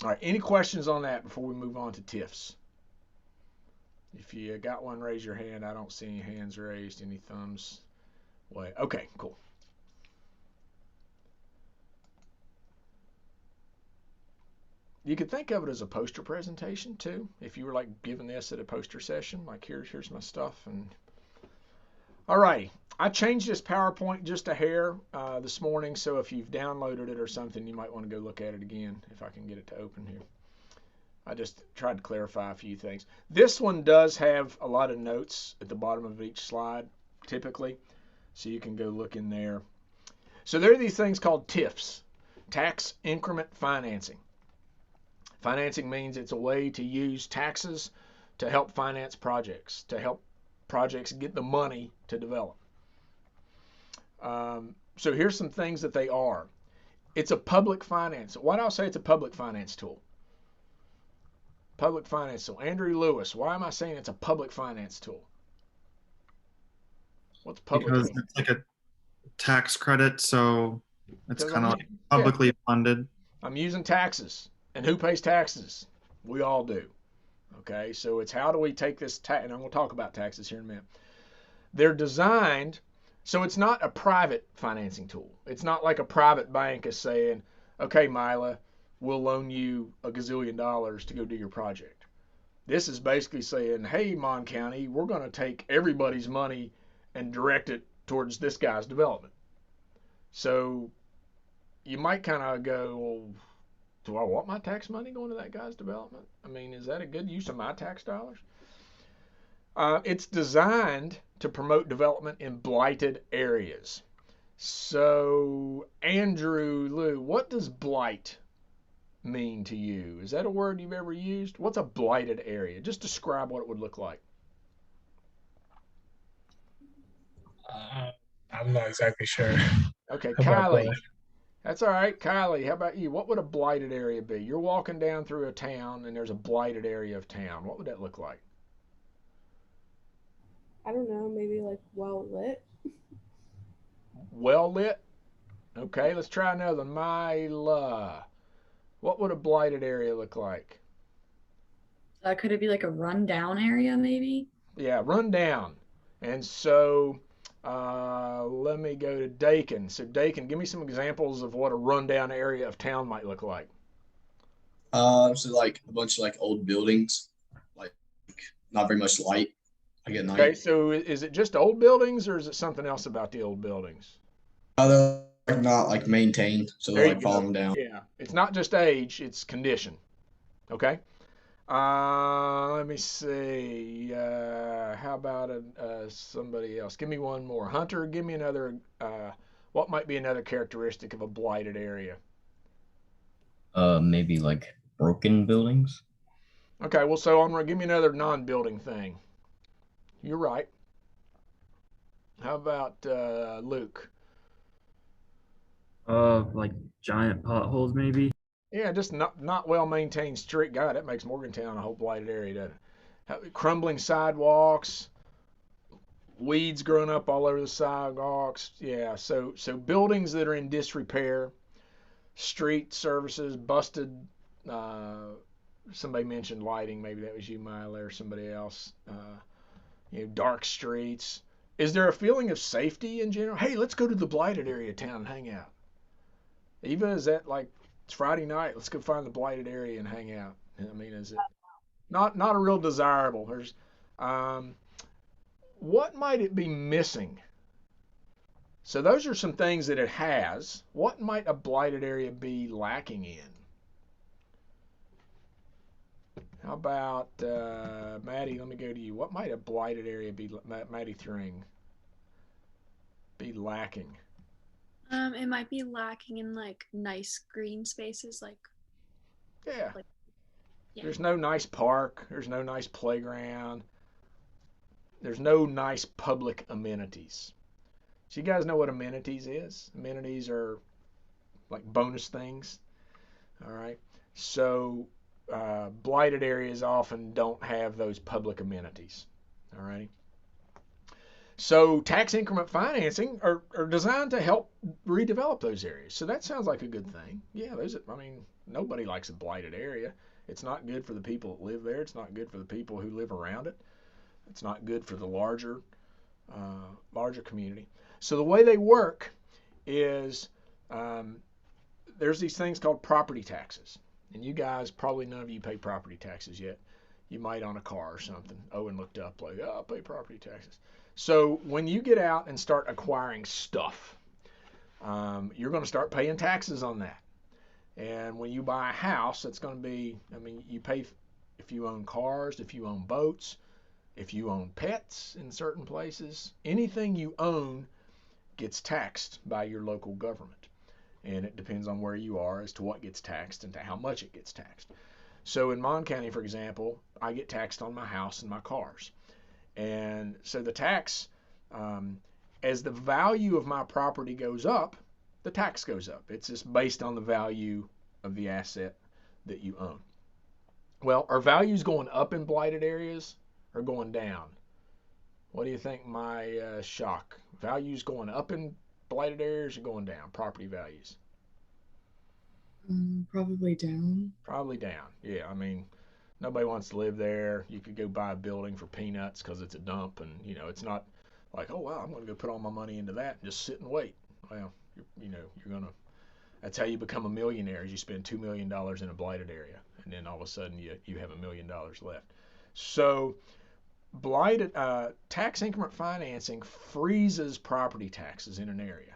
All right, any questions on that before we move on to TIFs? If you got one, raise your hand. I don't see any hands raised, any thumbs. Wait. Okay, cool. You could think of it as a poster presentation too. If you were like giving this at a poster session, like here's my stuff. And all right, I changed this PowerPoint just a hair this morning, so if you've downloaded it or something, you might want to go look at it again if I can get it to open here. I just tried to clarify a few things. This one does have a lot of notes at the bottom of each slide, typically, so you can go look in there. So there are these things called TIFs, tax increment financing. Financing means it's a way to use taxes to help finance projects, to help projects get the money to develop. So here's some things that they are. It's a public finance. Why do I say it's a public finance tool? Public finance tool. Andrew Lewis, why am I saying it's a public finance tool? What's public? Because it's like a tax credit, so it's kind of like publicly funded. I'm using taxes. And who pays taxes? We all do. Okay, so it's how do we take this tax, and I'm going to talk about taxes here in a minute. They're designed, so it's not a private financing tool. It's not like a private bank is saying, okay, Mila, we'll loan you $1 gazillion to go do your project. This is basically saying, hey, Mon County, we're going to take everybody's money and direct it towards this guy's development. So you might kind of go, well, do I want my tax money going to that guy's development? I mean, is that a good use of my tax dollars? It's designed to promote development in blighted areas. So, Andrew, Lou, what does blight mean to you? Is that a word you've ever used? What's a blighted area? Just describe what it would look like. I'm not exactly sure. Okay, Kylie. That's all right. Kylie, how about you? What would a blighted area be? You're walking down through a town and there's a blighted area of town. What would that look like? I don't know, maybe like well lit. Well lit? Okay, let's try another. Myla. What would a blighted area look like? Could it be like a rundown area maybe? Yeah, rundown. And so let me go to Dakin. So Dakin, give me some examples of what a rundown area of town might look like. So like a bunch of like old buildings, like not very much light. Like at night. Okay, so is it just old buildings or is it something else about the old buildings? They're like not like maintained, so they're like falling down. Yeah, it's not just age, it's condition. Okay. Let me see. How about somebody else? Give me one more. Hunter, give me another. What might be another characteristic of a blighted area? Maybe like broken buildings. Okay, well, so give me another non-building thing. You're right. How about Luke? Like giant potholes, maybe. Yeah, just not well maintained street. God, that makes Morgantown a whole blighted area, doesn't it? Crumbling sidewalks, weeds growing up all over the sidewalks. Yeah, so buildings that are in disrepair, street services busted. Somebody mentioned lighting. Maybe that was you, Mila, or somebody else. Dark streets. Is there a feeling of safety in general? Hey, let's go to the blighted area of town and hang out. Eva, is that like it's Friday night? Let's go find the blighted area and hang out. I mean, is it not a real desirable? There's what might it be missing So those are some things that it has. What might a blighted area be lacking in? How about, Maddie, let me go to you. What might a blighted area be, Maddie Thring, be lacking? It might be lacking in like nice green spaces, like Yeah. Yeah. There's no nice park. There's no nice playground. There's no nice public amenities. So you guys know what amenities is? Amenities are like bonus things. All right. So blighted areas often don't have those public amenities. All right. So tax increment financing are designed to help redevelop those areas. So that sounds like a good thing. Yeah, I mean, nobody likes a blighted area. It's not good for the people that live there. It's not good for the people who live around it. It's not good for the larger community. So the way they work is there's these things called property taxes. And you guys, probably none of you pay property taxes yet. You might on a car or something. Owen looked up like, oh, I'll pay property taxes. So when you get out and start acquiring stuff, you're going to start paying taxes on that. And when you buy a house, it's going to be, I mean, you pay if you own cars, if you own boats, if you own pets in certain places. Anything you own gets taxed by your local government. And it depends on where you are as to what gets taxed and to how much it gets taxed. So in Mon County, for example, I get taxed on my house and my cars. And so the tax, as the value of my property goes up, the tax goes up. It's just based on the value of the asset that you own. Well, are values going up in blighted areas or going down? What do you think, my shock? Values going up in blighted areas or going down? Property values? Probably down. Probably down. Yeah, I mean, nobody wants to live there. You could go buy a building for peanuts because it's a dump, and it's not like, oh wow, I'm going to go put all my money into that and just sit and wait. Well, you're gonna. That's how you become a millionaire. Is you spend $2 million in a blighted area, and then all of a sudden you have $1 million left. So blighted tax increment financing freezes property taxes in an area.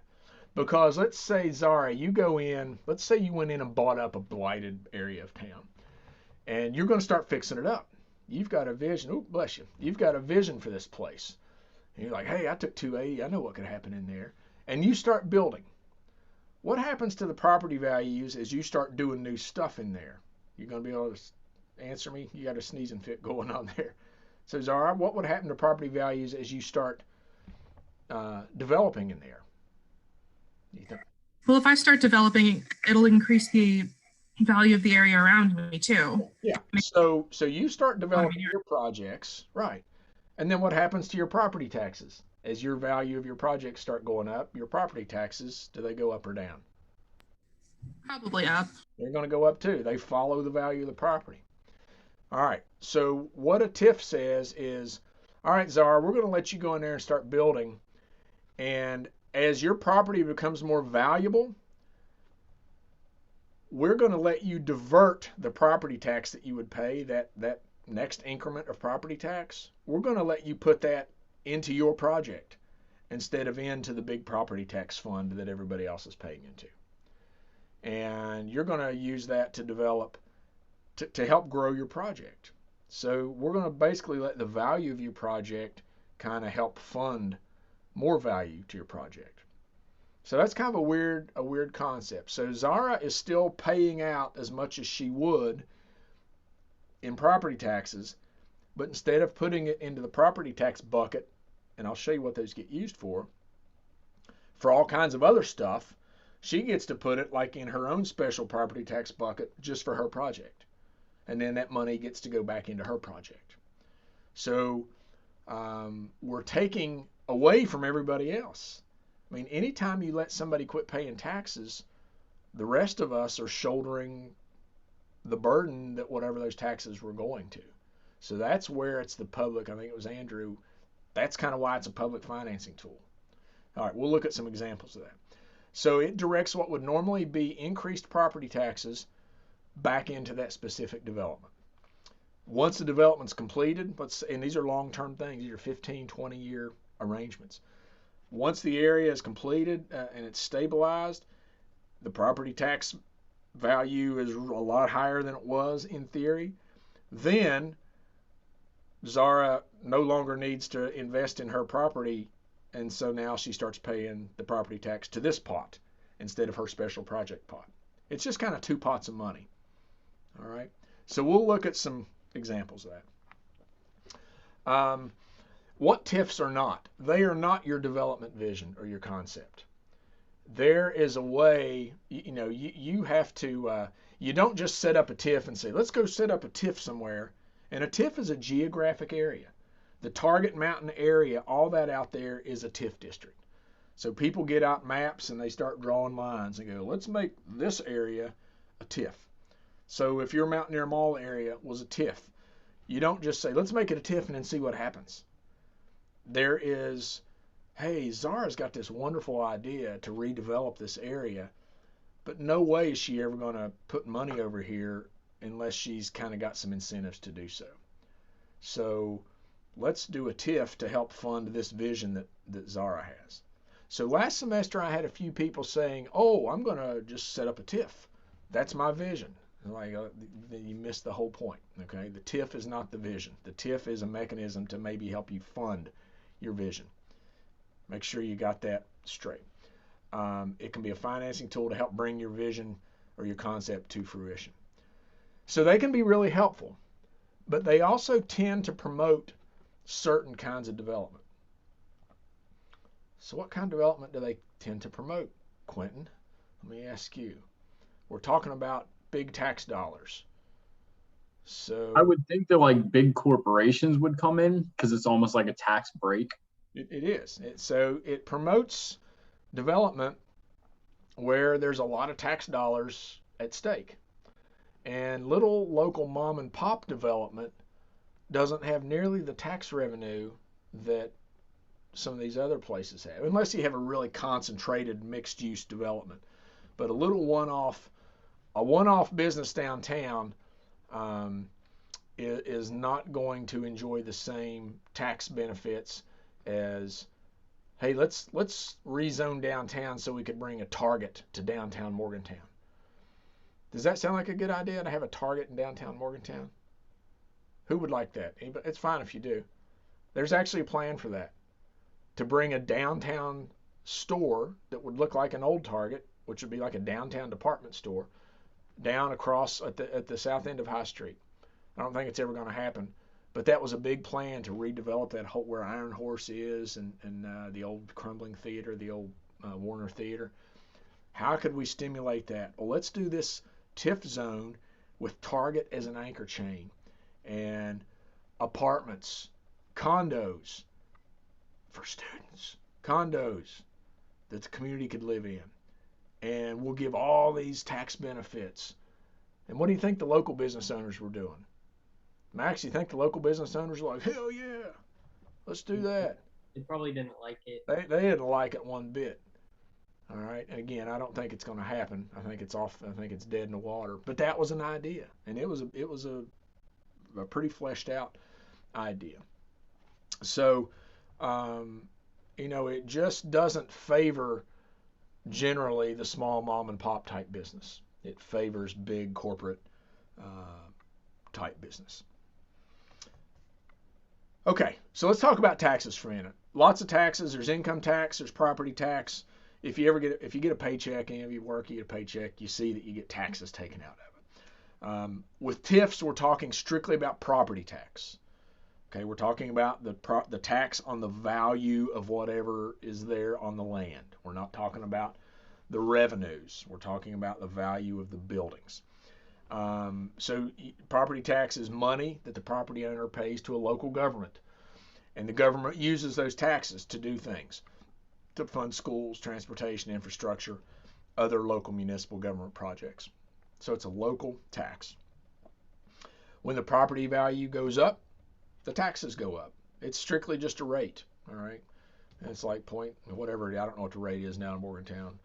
Because let's say, Zara, let's say you went in and bought up a blighted area of town, and you're going to start fixing it up. You've got a vision. Oh, bless you. You've got a vision for this place. And you're like, hey, I took 280. I know what could happen in there. And you start building. What happens to the property values as you start doing new stuff in there? You're going to be able to answer me? You got a sneezing fit going on there. So, Zara, what would happen to property values as you start developing in there? Well, if I start developing, it'll increase the value of the area around me too. Yeah. So you start developing your projects, right? And then what happens to your property taxes? As your value of your projects start going up, your property taxes, do they go up or down? Probably up. They're going to go up too. They follow the value of the property. All right. So what a TIF says is, all right, Zara, we're going to let you go in there and start building. And as your property becomes more valuable, we're going to let you divert the property tax that you would pay, that next increment of property tax. We're going to let you put that into your project instead of into the big property tax fund that everybody else is paying into. And you're going to use that to develop, to help grow your project. So we're going to basically let the value of your project kind of help fund more value to your project. So that's kind of a weird concept. So Zara is still paying out as much as she would in property taxes, but instead of putting it into the property tax bucket, and I'll show you what those get used for all kinds of other stuff, she gets to put it like in her own special property tax bucket just for her project. And then that money gets to go back into her project. So we're taking away from everybody else. I mean, anytime you let somebody quit paying taxes, the rest of us are shouldering the burden that whatever those taxes were going to. So that's where it's the public, I think it was Andrew, that's kind of why it's a public financing tool. All right, we'll look at some examples of that. So it directs what would normally be increased property taxes back into that specific development. Once the development's completed, and these are long-term things, these are 15, 20-year arrangements. Once the area is completed and it's stabilized, the property tax value is a lot higher than it was in theory. Then Zara no longer needs to invest in her property, and so now she starts paying the property tax to this pot instead of her special project pot. It's just kind of two pots of money. All right. So we'll look at some examples of that. What TIFs are not? They are not your development vision or your concept. There is a way, you have to, you don't just set up a TIF and say, let's go set up a TIF somewhere. And a TIF is a geographic area. The Target Mountain area, all that out there is a TIF district. So people get out maps and they start drawing lines and go, let's make this area a TIF. So if your Mountaineer Mall area was a TIF, you don't just say, let's make it a TIF and then see what happens. There is, hey, Zara's got this wonderful idea to redevelop this area, but no way is she ever going to put money over here unless she's kind of got some incentives to do so. So let's do a TIF to help fund this vision that Zara has. So last semester I had a few people saying, oh, I'm going to just set up a TIF. That's my vision. Like, you missed the whole point. Okay, the TIF is not the vision. The TIF is a mechanism to maybe help you fund your vision. Make sure you got that straight. It can be a financing tool to help bring your vision or your concept to fruition. So they can be really helpful, but they also tend to promote certain kinds of development. So what kind of development do they tend to promote, Quentin? Let me ask you. We're talking about big tax dollars. So I would think that like big corporations would come in because it's almost like a tax break. It is. So it promotes development where there's a lot of tax dollars at stake. And little local mom and pop development doesn't have nearly the tax revenue that some of these other places have, unless you have a really concentrated mixed use development. But a little one-off business downtown is not going to enjoy the same tax benefits as, hey, let's rezone downtown so we could bring a Target to downtown Morgantown. Does that sound like a good idea to have a Target in downtown Morgantown? Who would like that? It's fine if you do. There's actually a plan for that, to bring a downtown store that would look like an old Target, which would be like a downtown department store, down across at the south end of High Street. I don't think it's ever going to happen, but that was a big plan to redevelop that whole, where Iron Horse is and the old crumbling theater, the old Warner Theater. How could we stimulate that? Well, let's do this TIF zone with Target as an anchor chain and apartments, condos for students, condos that the community could live in. And we'll give all these tax benefits. And what do you think the local business owners were doing? Max, you think the local business owners were like, hell yeah, let's do that? They probably didn't like it. They didn't like it one bit. All right. And again, I don't think it's going to happen. I think it's off. I think it's dead in the water. But that was an idea, and it was a pretty fleshed out idea. So, it just doesn't favor generally the small mom and pop type business. It favors big corporate type business. Okay, so let's talk about taxes for a minute. Lots of taxes. There's income tax. There's property tax. If you get a paycheck, and if you work, you get a paycheck, you see that you get taxes taken out of it. With TIFs, we're talking strictly about property tax. Okay, we're talking about the tax on the value of whatever is there on the land. We're not talking about the revenues. We're talking about the value of the buildings. So property tax is money that the property owner pays to a local government. And the government uses those taxes to do things, to fund schools, transportation, infrastructure, other local municipal government projects. So it's a local tax. When the property value goes up, the taxes go up. It's strictly just a rate, all right? And it's like whatever, I don't know what the rate is now in Morgantown,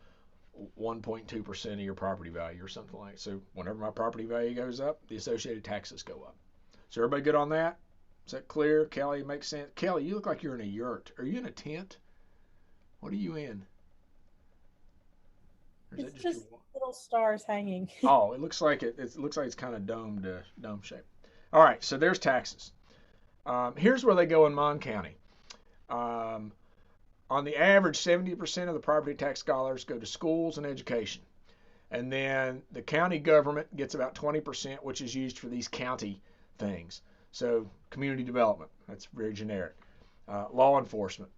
1.2% of your property value or something like that. So whenever my property value goes up, the associated taxes go up. So everybody good on that? Is that clear? Kelly, makes sense? Kelly, you look like you're in a yurt. Are you in a tent? What are you in? Or is It's that just your... little stars hanging. Oh, it looks like it looks like it's kind of dome shape. All right, so there's taxes. Here's where they go in Mon County. On the average, 70% of the property tax dollars go to schools and education. And then the county government gets about 20%, which is used for these county things. So community development, that's very generic. Law enforcement,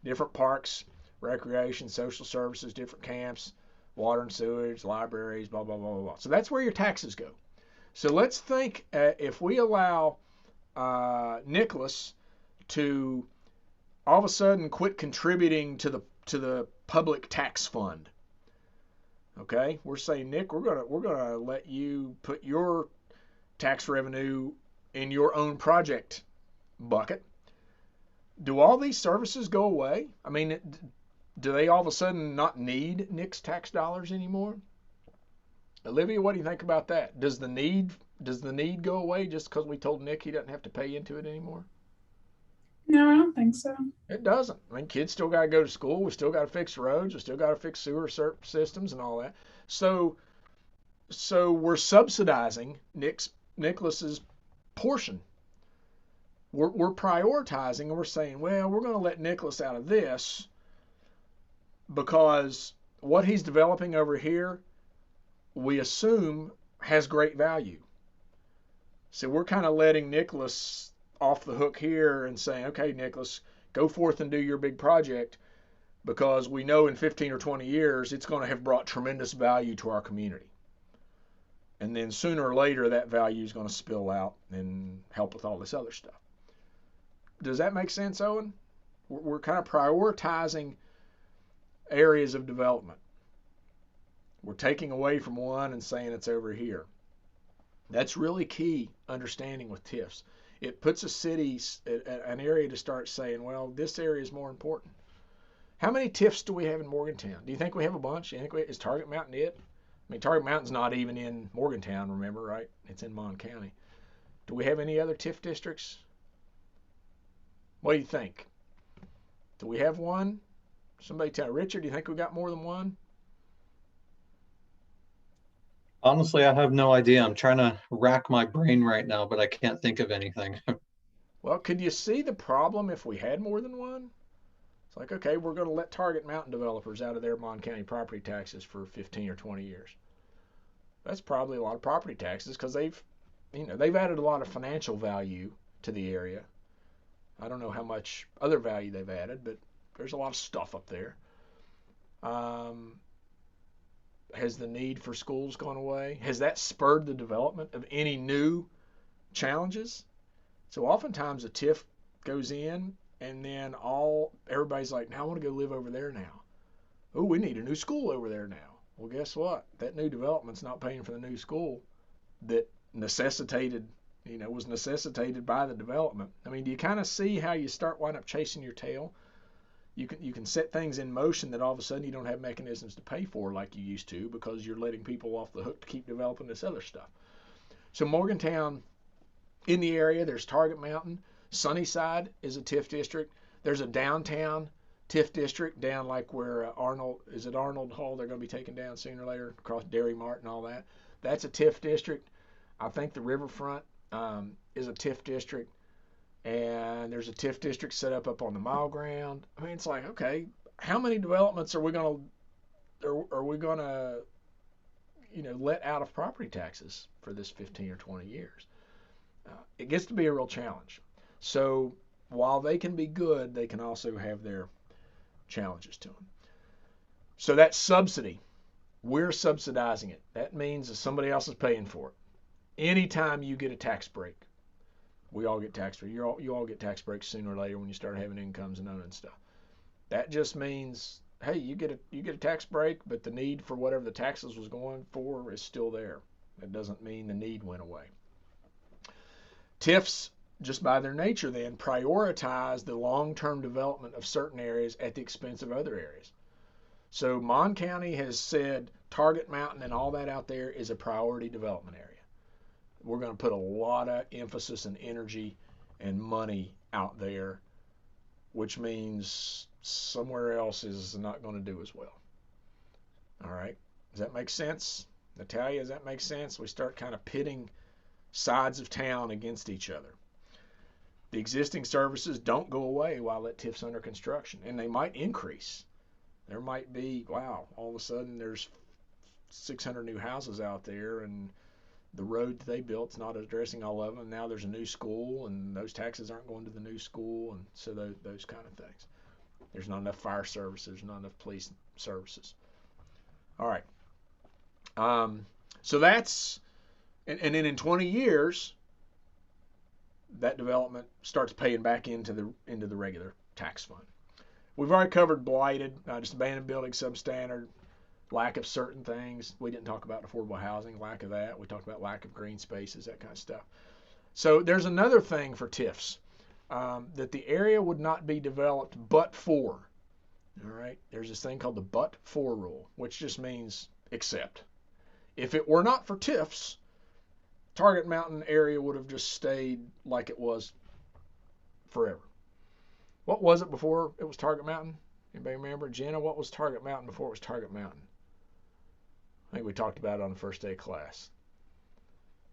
different parks, recreation, social services, different camps, water and sewage, libraries, blah, blah, blah, blah, blah. So that's where your taxes go. So let's think if we allow Nicholas to all of a sudden quit contributing to the public tax fund. Okay, we're saying, Nick, we're gonna let you put your tax revenue in your own project bucket. Do all these services go away? I mean, do they all of a sudden not need Nick's tax dollars anymore? Olivia, what do you think about that? Does the need go away just because we told Nick he doesn't have to pay into it anymore? No, I don't think so. It doesn't. I mean, kids still got to go to school. We still got to fix roads. We still got to fix sewer systems and all that. So we're subsidizing Nicholas's portion. We're prioritizing, and we're saying, well, we're going to let Nicholas out of this because what he's developing over here, we assume, has great value. So we're kind of letting Nicholas off the hook here and saying, okay, Nicholas, go forth and do your big project because we know in 15 or 20 years it's going to have brought tremendous value to our community. And then sooner or later that value is going to spill out and help with all this other stuff. Does that make sense, Owen? We're kind of prioritizing areas of development. We're taking away from one and saying it's over here. That's really key understanding with TIFs. It puts a city, an area to start saying, well, this area is more important. How many TIFs do we have in Morgantown? Do you think we have a bunch? Do you think is Target Mountain it? I mean, Target Mountain's not even in Morgantown, remember, right? It's in Mon County. Do we have any other TIF districts? What do you think? Do we have one? Somebody tell Richard, do you think we got more than one? Honestly, I have no idea. I'm trying to rack my brain right now, but I can't think of anything. Well, could you see the problem if we had more than one? It's like, okay, we're going to let Target Mountain developers out of their Mon County property taxes for 15 or 20 years. That's probably a lot of property taxes because they've added a lot of financial value to the area. I don't know how much other value they've added, but there's a lot of stuff up there. Has the need for schools gone away? Has that spurred the development of any new challenges? So oftentimes a TIF goes in and then everybody's like, now I want to go live over there now. Oh, we need a new school over there now. Well, guess what? That new development's not paying for the new school that was necessitated by the development. I mean, do you kind of see how you wind up chasing your tail? You can set things in motion that all of a sudden you don't have mechanisms to pay for like you used to because you're letting people off the hook to keep developing this other stuff. So Morgantown, in the area, there's Target Mountain. Sunnyside is a TIF district. There's a downtown TIF district down like where Arnold Hall they're going to be taken down sooner or later across Dairy Mart and all that. That's a TIF district. I think the Riverfront is a TIF district. And there's a TIF district set up on the mile ground. I mean, it's like, okay, how many developments are we gonna let out of property taxes for this 15 or 20 years? It gets to be a real challenge. So while they can be good, they can also have their challenges to them. So that subsidy, we're subsidizing it. That means that somebody else is paying for it. Anytime you get a tax break, we all get tax breaks. You all get tax breaks sooner or later when you start having incomes and owning stuff. That just means, hey, you get a tax break, but the need for whatever the taxes was going for is still there. That doesn't mean the need went away. TIFs, just by their nature then, prioritize the long-term development of certain areas at the expense of other areas. So Mon County has said Target Mountain and all that out there is a priority development area. We're going to put a lot of emphasis and energy and money out there, which means somewhere else is not going to do as well. All right. Does that make sense? Natalia, does that make sense? We start kind of pitting sides of town against each other. The existing services don't go away while that TIF's under construction, and they might increase. There might be, wow, all of a sudden there's 600 new houses out there, and the road that they built is not addressing all of them. Now there's a new school, and those taxes aren't going to the new school, and so those kind of things. There's not enough fire services, there's not enough police services. All right. So that's, and then in 20 years, that development starts paying back into the regular tax fund. We've already covered blighted, just abandoned buildings, substandard, lack of certain things. We didn't talk about affordable housing, lack of that. We talked about lack of green spaces, that kind of stuff. So there's another thing for TIFs, that the area would not be developed but for. All right, there's this thing called the but for rule, which just means except. If it were not for TIFs, Target Mountain area would have just stayed like it was forever. What was it before it was Target Mountain? Anybody remember? Jenna, what was Target Mountain before it was Target Mountain? I think we talked about it on the first day of class.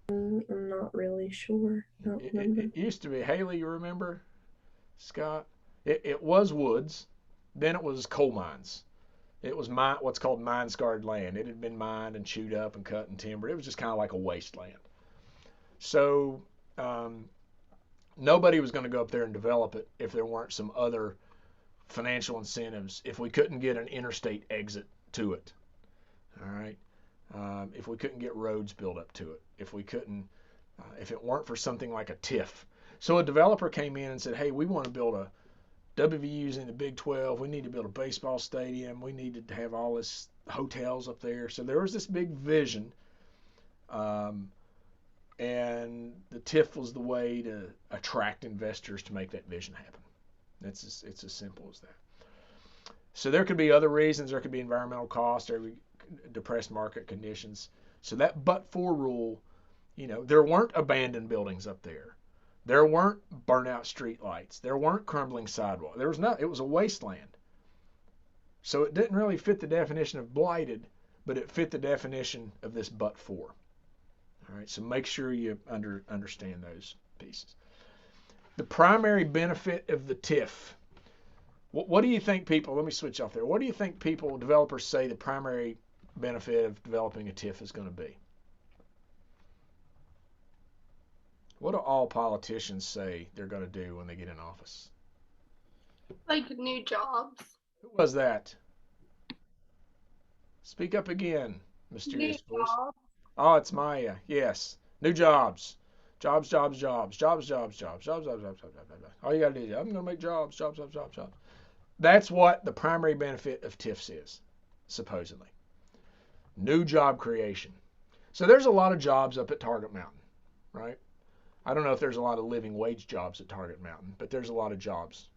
I'm not really sure. I don't remember. It used to be, Haley, you remember? Scott? It was woods. Then it was coal mines. It was what's called mine-scarred land. It had been mined and chewed up and cut and timbered. It was just kind of like a wasteland. So nobody was going to go up there and develop it if there weren't some other financial incentives, if we couldn't get an interstate exit to it. All right. If we couldn't get roads built up to it, if we couldn't, if it weren't for something like a TIF. So a developer came in and said, hey, we want to build a WVUs in the Big 12. We need to build a baseball stadium. We need to have all this hotels up there. So there was this big vision, and the TIF was the way to attract investors to make that vision happen. It's as simple as that. So there could be other reasons. There could be environmental costs, there could be depressed market conditions. So that but-for rule, there weren't abandoned buildings up there. There weren't burnt-out street lights. There weren't crumbling sidewalks. There was not. It was a wasteland. So it didn't really fit the definition of blighted, but it fit the definition of this but-for. All right. So make sure you understand those pieces. The primary benefit of the TIF. What do you think people? Let me switch off there. What do you think developers say the primary benefit of developing a TIF is going to be? What do all politicians say they're going to do when they get in office? Like new jobs. Who was that? Speak up again, mysterious voice. Jobs. Oh, it's Maya. Yes. New jobs. Jobs, jobs, jobs. Jobs, jobs, jobs. Jobs, jobs, jobs, jobs, jobs. All you got to do is, I'm going to make jobs, jobs, jobs, jobs, jobs. That's what the primary benefit of TIFs is, supposedly. New job creation. So there's a lot of jobs up at Target Mountain, right? I don't know if there's a lot of living wage jobs at Target Mountain, but there's a lot of jobs.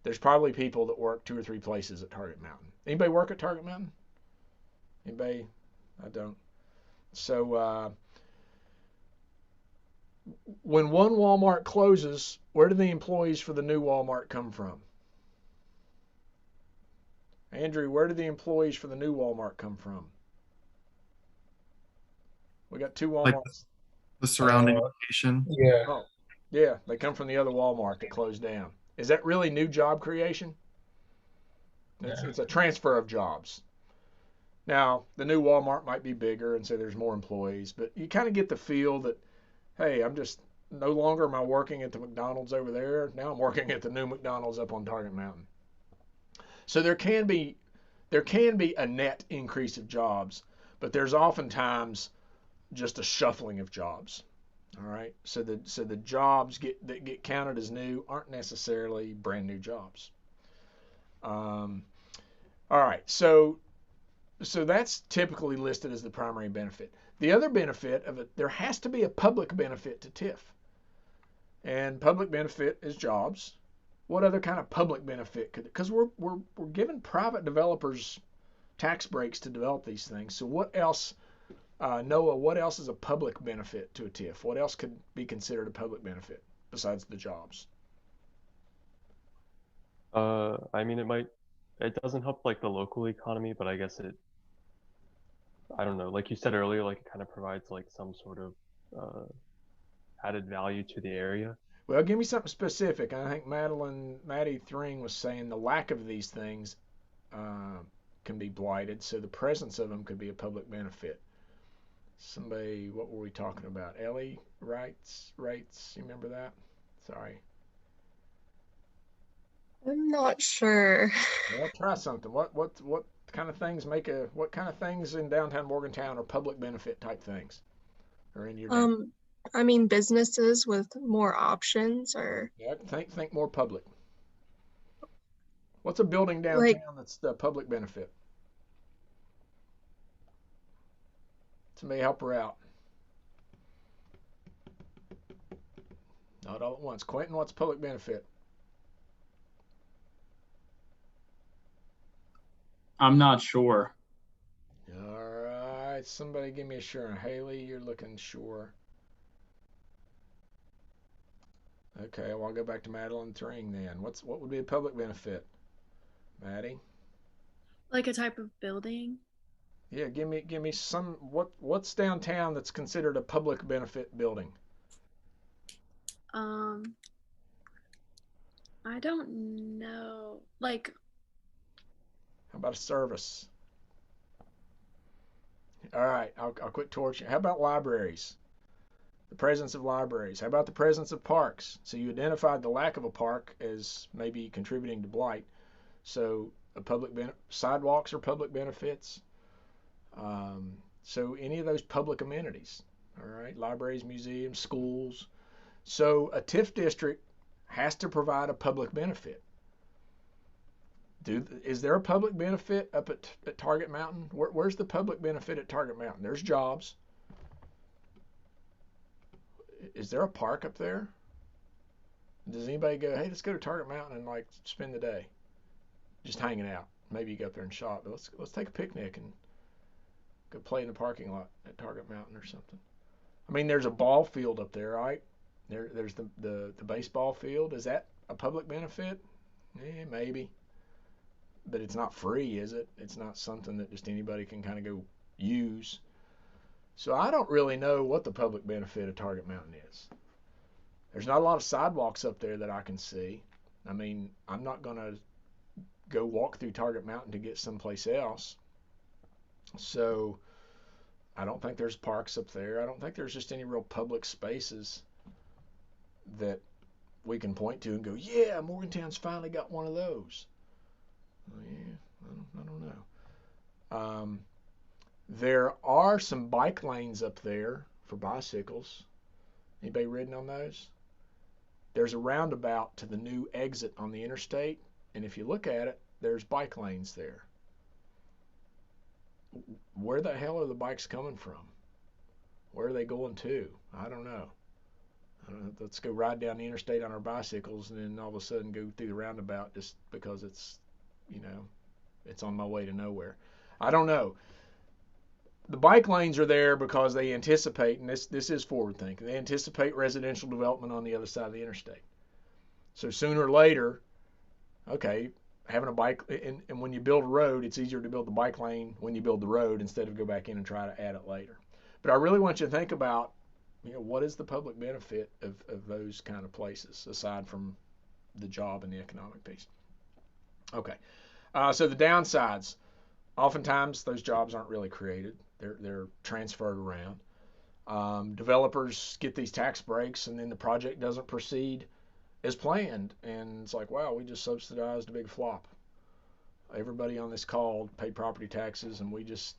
There's probably people that work 2 or 3 places at Target Mountain. Anybody work at Target Mountain? Anybody? I don't. So when one Walmart closes, where do the employees for the new Walmart come from? Andrew, where do the employees for the new Walmart come from? We got 2 Walmarts. Like the surrounding location. Yeah. Oh, yeah, they come from the other Walmart that closed down. Is that really new job creation? It's a transfer of jobs. Now, the new Walmart might be bigger, and so there's more employees, but you kind of get the feel that, hey, I'm just no longer am I working at the McDonald's over there. Now I'm working at the new McDonald's up on Target Mountain. So there can be a net increase of jobs, but there's oftentimes just a shuffling of jobs. All right. So the jobs that get counted as new aren't necessarily brand new jobs. All right. So that's typically listed as the primary benefit. The other benefit of it, there has to be a public benefit to TIF. And public benefit is jobs. What other kind of public benefit could? Because we're giving private developers tax breaks to develop these things. So what else, Noah? What else is a public benefit to a TIF? What else could be considered a public benefit besides the jobs? I mean, it doesn't help like the local economy, but I guess I don't know, like you said earlier, like it kind of provides like some sort of added value to the area. Well, give me something specific. I think Maddie Thring was saying the lack of these things can be blighted, so the presence of them could be a public benefit. Somebody, what were we talking about? Ellie rates? You remember that? Sorry. I'm not sure. Well, try something. What kind of things what kind of things in downtown Morgantown are public benefit type things? Or in your I mean, businesses with more options, or yeah, think more public. What's a building downtown like, that's the public benefit? Somebody help her out. Not all at once. Quentin, what's public benefit? I'm not sure. All right, somebody give me a sure. Haley, you're looking sure. Okay, well, I'll go back to Madeline Thring then. What would be a public benefit? Maddie? Like a type of building? Yeah, give me some what's downtown that's considered a public benefit building? I don't know. Like, how about a service? All right, I'll quit torturing. How about libraries? The presence of libraries. How about the presence of parks? So you identified the lack of a park as maybe contributing to blight. So sidewalks are public benefits. So any of those public amenities, all right, libraries, museums, schools. So a TIF district has to provide a public benefit. Is there a public benefit up at Target Mountain? Where's the public benefit at Target Mountain? There's jobs. Is there a park up there? Does anybody go, hey, let's go to Target Mountain and like spend the day just hanging out? Maybe you go up there and shop, but let's take a picnic and go play in the parking lot at Target Mountain or something. I mean, there's a ball field up there, right? There's the baseball field. Is that a public benefit? Maybe. But it's not free, is it? It's not something that just anybody can kind of go use. So I don't really know what the public benefit of Target Mountain is. There's not a lot of sidewalks up there that I can see. I mean, I'm not going to go walk through Target Mountain to get someplace else. So I don't think there's parks up there. I don't think there's just any real public spaces that we can point to and go, yeah, Morgantown's finally got one of those. Well, yeah, I don't know. There are some bike lanes up there for bicycles. Anybody ridden on those? There's a roundabout to the new exit on the interstate, and if you look at it, there's bike lanes there. Where the hell are the bikes coming from? Where are they going to? I don't know. Let's go ride down the interstate on our bicycles and then all of a sudden go through the roundabout just because it's, it's on my way to nowhere. I don't know. The bike lanes are there because they anticipate, and this is forward thinking, they anticipate residential development on the other side of the interstate. So sooner or later, okay, having a bike, and when you build a road, it's easier to build the bike lane when you build the road instead of go back in and try to add it later. But I really want you to think about, what is the public benefit of those kind of places aside from the job and the economic piece? Okay, so the downsides, oftentimes those jobs aren't really created. They're transferred around. Developers get these tax breaks and then the project doesn't proceed as planned. And it's like, wow, we just subsidized a big flop. Everybody on this call paid property taxes and we just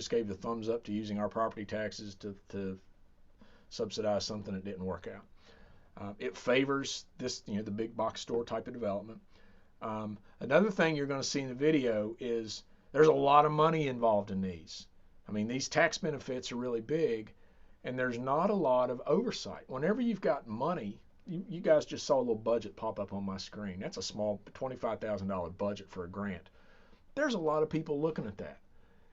gave the thumbs up to using our property taxes to subsidize something that didn't work out. It favors this, the big box store type of development. Another thing you're going to see in the video is there's a lot of money involved in these. I mean, these tax benefits are really big, and there's not a lot of oversight. Whenever you've got money, you guys just saw a little budget pop up on my screen. That's a small $25,000 budget for a grant. There's a lot of people looking at that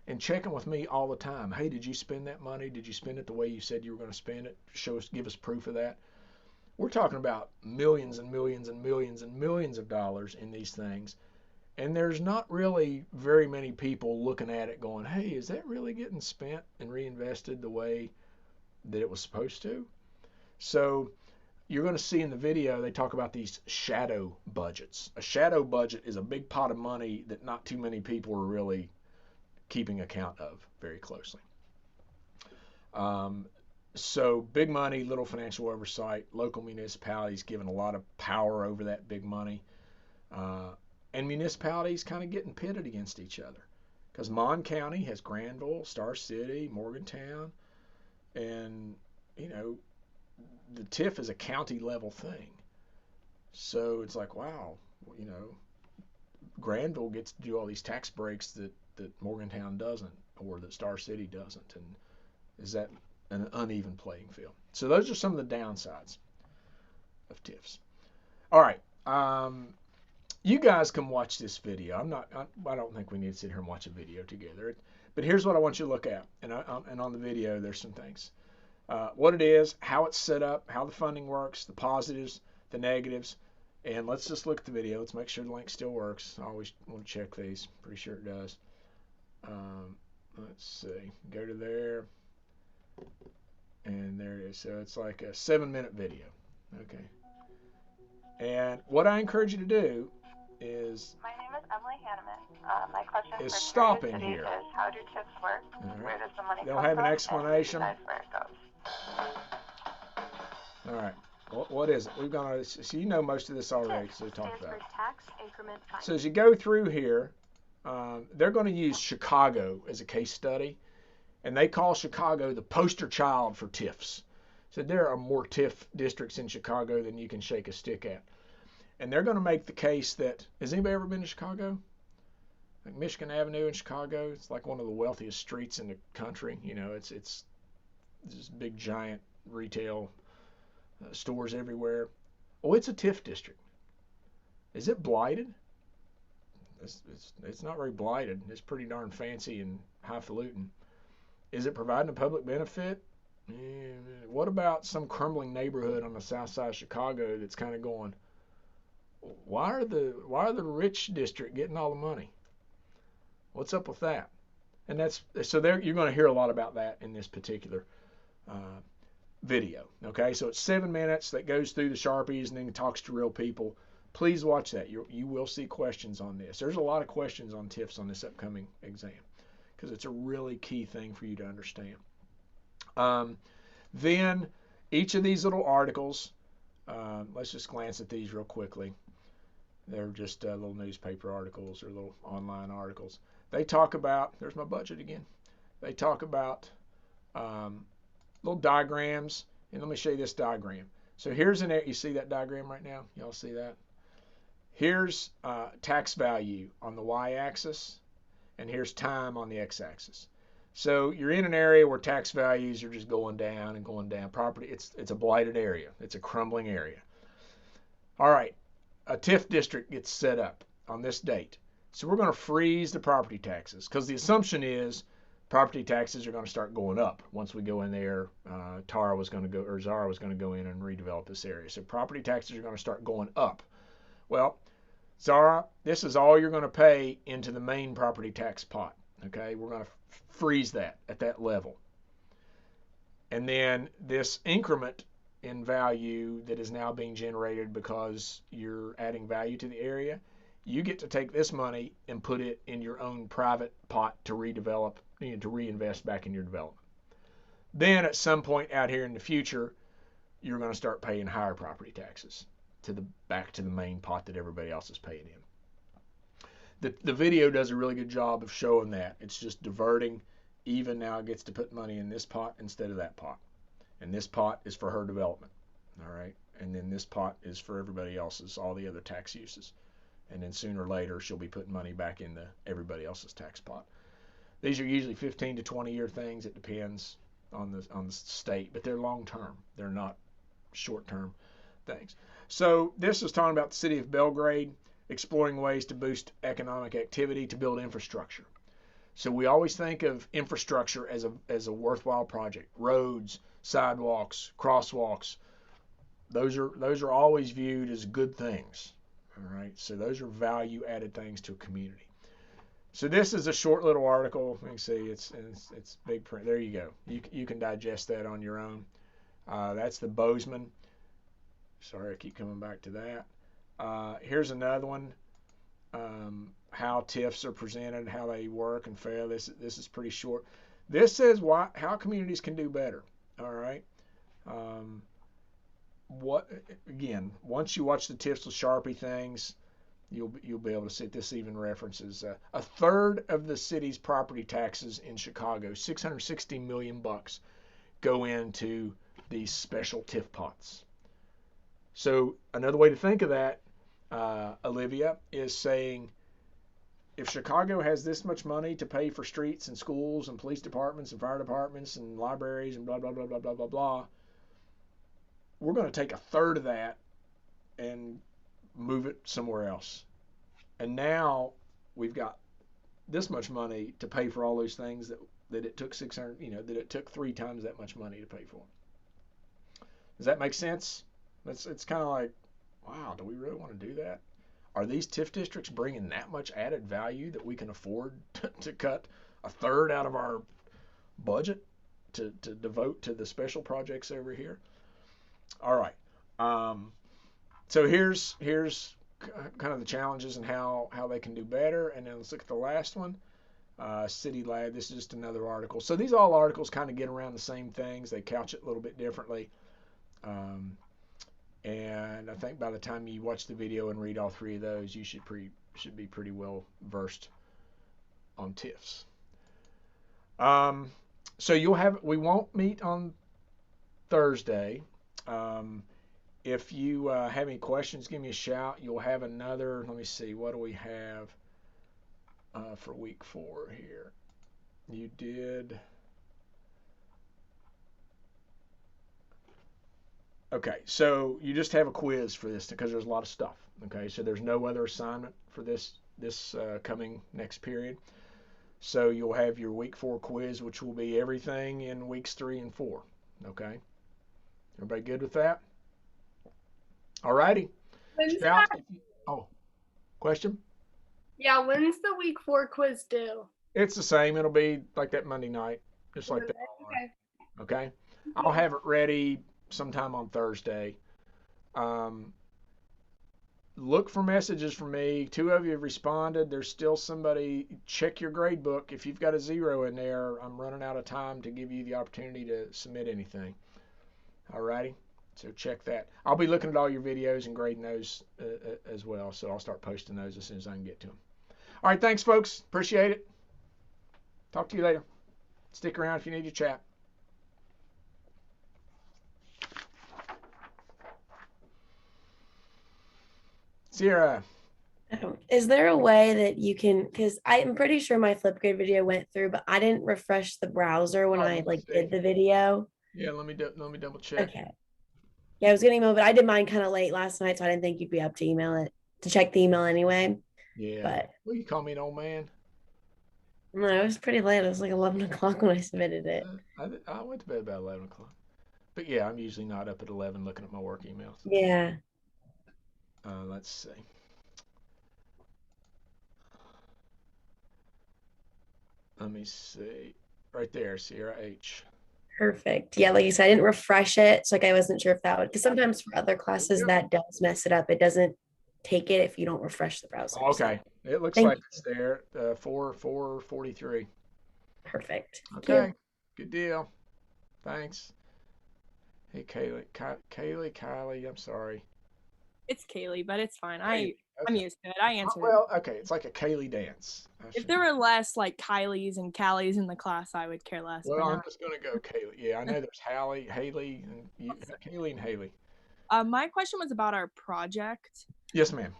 and checking with me all the time. Hey, did you spend that money? Did you spend it the way you said you were going to spend it? Give us proof of that. We're talking about millions and millions and millions and millions of dollars in these things. And there's not really very many people looking at it going, hey, is that really getting spent and reinvested the way that it was supposed to? So you're going to see in the video, they talk about these shadow budgets. A shadow budget is a big pot of money that not too many people are really keeping account of very closely. So big money, little financial oversight, local municipalities given a lot of power over that big money. And municipalities kind of getting pitted against each other. Because Mon County has Granville, Star City, Morgantown, and, you know, the TIF is a county level thing. So it's like, wow, you know, Granville gets to do all these tax breaks that Morgantown doesn't, or that Star City doesn't. And is that an uneven playing field? So those are some of the downsides of TIFs. All right. You guys can watch this video. I don't think we need to sit here and watch a video together. But here's what I want you to look at. And on the video, there's some things. What it is, how it's set up, how the funding works, the positives, the negatives. And let's just look at the video. Let's make sure the link still works. I always want to check these. Pretty sure it does. Let's see. Go to there. And there it is. So it's like a 7-minute video. Okay. And what I encourage you to do is... My name is Emily Hanneman. My question is for stop in City here. Is how do TIPs work? Right. Where does the money They'll come have from? an explanation. And who decides where it goes? All right. What is it? We've gone over this. So you know most of this already, so we talked about it. Tax increment financing. So as you go through here, they're going to use Chicago as a case study, and they call Chicago the poster child for TIFs. So there are more TIF districts in Chicago than you can shake a stick at. And they're going to make the case that, has anybody ever been to Chicago? Like Michigan Avenue in Chicago, it's like one of the wealthiest streets in the country. You know, it's just big giant retail stores everywhere. Oh, it's a TIF district. Is it blighted? It's not very blighted. It's pretty darn fancy and highfalutin. Is it providing a public benefit? What about some crumbling neighborhood on the south side of Chicago that's kind of going, why are the rich district getting all the money? What's up with that? And you're going to hear a lot about that in this particular video. Okay, so it's 7 minutes that goes through the Sharpies and then talks to real people. Please watch that. You will see questions on this. There's a lot of questions on TIFs on this upcoming exam because it's a really key thing for you to understand. Then each of these little articles, let's just glance at these real quickly. They're just little newspaper articles or little online articles. They talk about, there's my budget again. They talk about little diagrams, and let me show you this diagram. So here's you see that diagram right now? Y'all see that? Here's tax value on the y-axis, and here's time on the x-axis. So you're in an area where tax values are just going down and going down. Property, it's a blighted area. It's a crumbling area. All right, a TIF district gets set up on this date. So we're going to freeze the property taxes because the assumption is property taxes are going to start going up once we go in there. Zara was going to go in and redevelop this area. So property taxes are going to start going up. Well, Zara, this is all you're going to pay into the main property tax pot. Okay, we're going to freeze that at that level. And then this increment in value that is now being generated because you're adding value to the area, you get to take this money and put it in your own private pot to redevelop, to reinvest back in your development. Then at some point out here in the future, you're going to start paying higher property taxes back to the main pot that everybody else is paying in. The video does a really good job of showing that. It's just diverting. Eva now gets to put money in this pot instead of that pot. And this pot is for her development. All right. And then this pot is for everybody else's, all the other tax uses. And then sooner or later, she'll be putting money back in everybody else's tax pot. These are usually 15 to 20 year things. It depends on the state, but they're long term. They're not short term things. So this is talking about the city of Belgrade exploring ways to boost economic activity to build infrastructure. So we always think of infrastructure as a worthwhile project. Roads, sidewalks, crosswalks, those are always viewed as good things. All right, so those are value added things to a community. So this is a short little article. Let me see, it's big print. There you go. You can digest that on your own. That's the Bozeman. Sorry, I keep coming back to that. Here's another one. How TIFs are presented, how they work and fail. This is pretty short. This says how communities can do better. All right. Once you watch the TIFs with Sharpie things, you'll be able to see this even references a third of the city's property taxes in Chicago, $660 million, go into these special TIF pots. So another way to think of that, Olivia, is saying if Chicago has this much money to pay for streets and schools and police departments and fire departments and libraries and blah, blah, blah, blah, blah, blah, blah, we're going to take a third of that and move it somewhere else. And now we've got this much money to pay for all those things that it took 600, that it took 3 times that much money to pay for. Does that make sense? It's kind of like, wow, do we really want to do that? Are these TIF districts bringing that much added value that we can afford to cut a third out of our budget to devote to the special projects over here? All right. So here's kind of the challenges and how they can do better. And then let's look at the last one. City Lab. This is just another article. So these all articles kind of get around the same things. They couch it a little bit differently. And I think by the time you watch the video and read all 3 of those, you should be pretty well versed on TIFs. So we won't meet on Thursday. If you have any questions, give me a shout. You'll have another, let me see, what do we have for week 4 here? You did... Okay, so you just have a quiz for this because there's a lot of stuff. Okay, so there's no other assignment for this coming next period. So you'll have your week 4 quiz, which will be everything in weeks 3 and 4. Okay, everybody good with that? All righty. Question? Yeah, when's the week 4 quiz due? It's the same. It'll be like that Monday night, just like that. Okay. I'll have it ready sometime on Thursday. Look for messages from me. 2 of you have responded. There's still somebody. Check your grade book. If you've got a 0 in there, I'm running out of time to give you the opportunity to submit anything. Alrighty, so check that. I'll be looking at all your videos and grading those as well, so I'll start posting those as soon as I can get to them. All right, thanks folks, appreciate it. Talk to you later. Stick around if you need to chat. Sierra. Is there a way that you can, because I'm pretty sure my Flipgrid video went through, but I didn't refresh the browser when I did the video. Yeah, let me double check. Okay. Yeah, I was getting email, but I did mine kind of late last night, so I didn't think you'd be up to check the email anyway. Yeah. But well, you call me an old man. No, it was pretty late. It was like 11 o'clock when I submitted it. I went to bed about 11 o'clock. But yeah, I'm usually not up at 11 looking at my work emails. Yeah. Let's see. Let me see. Right there, Sierra H. Perfect. Yeah, like you said, I didn't refresh it. So I wasn't sure if that would, because sometimes for other classes that does mess it up. It doesn't take it if you don't refresh the browser. Okay. So. It looks like it's there. 443. Perfect. Okay. Good deal. Thanks. Hey, Kylie, I'm sorry. It's Kaylee, but it's fine. I'm used to it. I answered. Well, okay. It's like a Kaylee dance. If there were less like Kylies and Callies in the class, I would care less. Well, I'm just going to go Kaylee. Yeah, I know there's Haley, and Kaylee and Haley. My question was about our project. Yes, ma'am.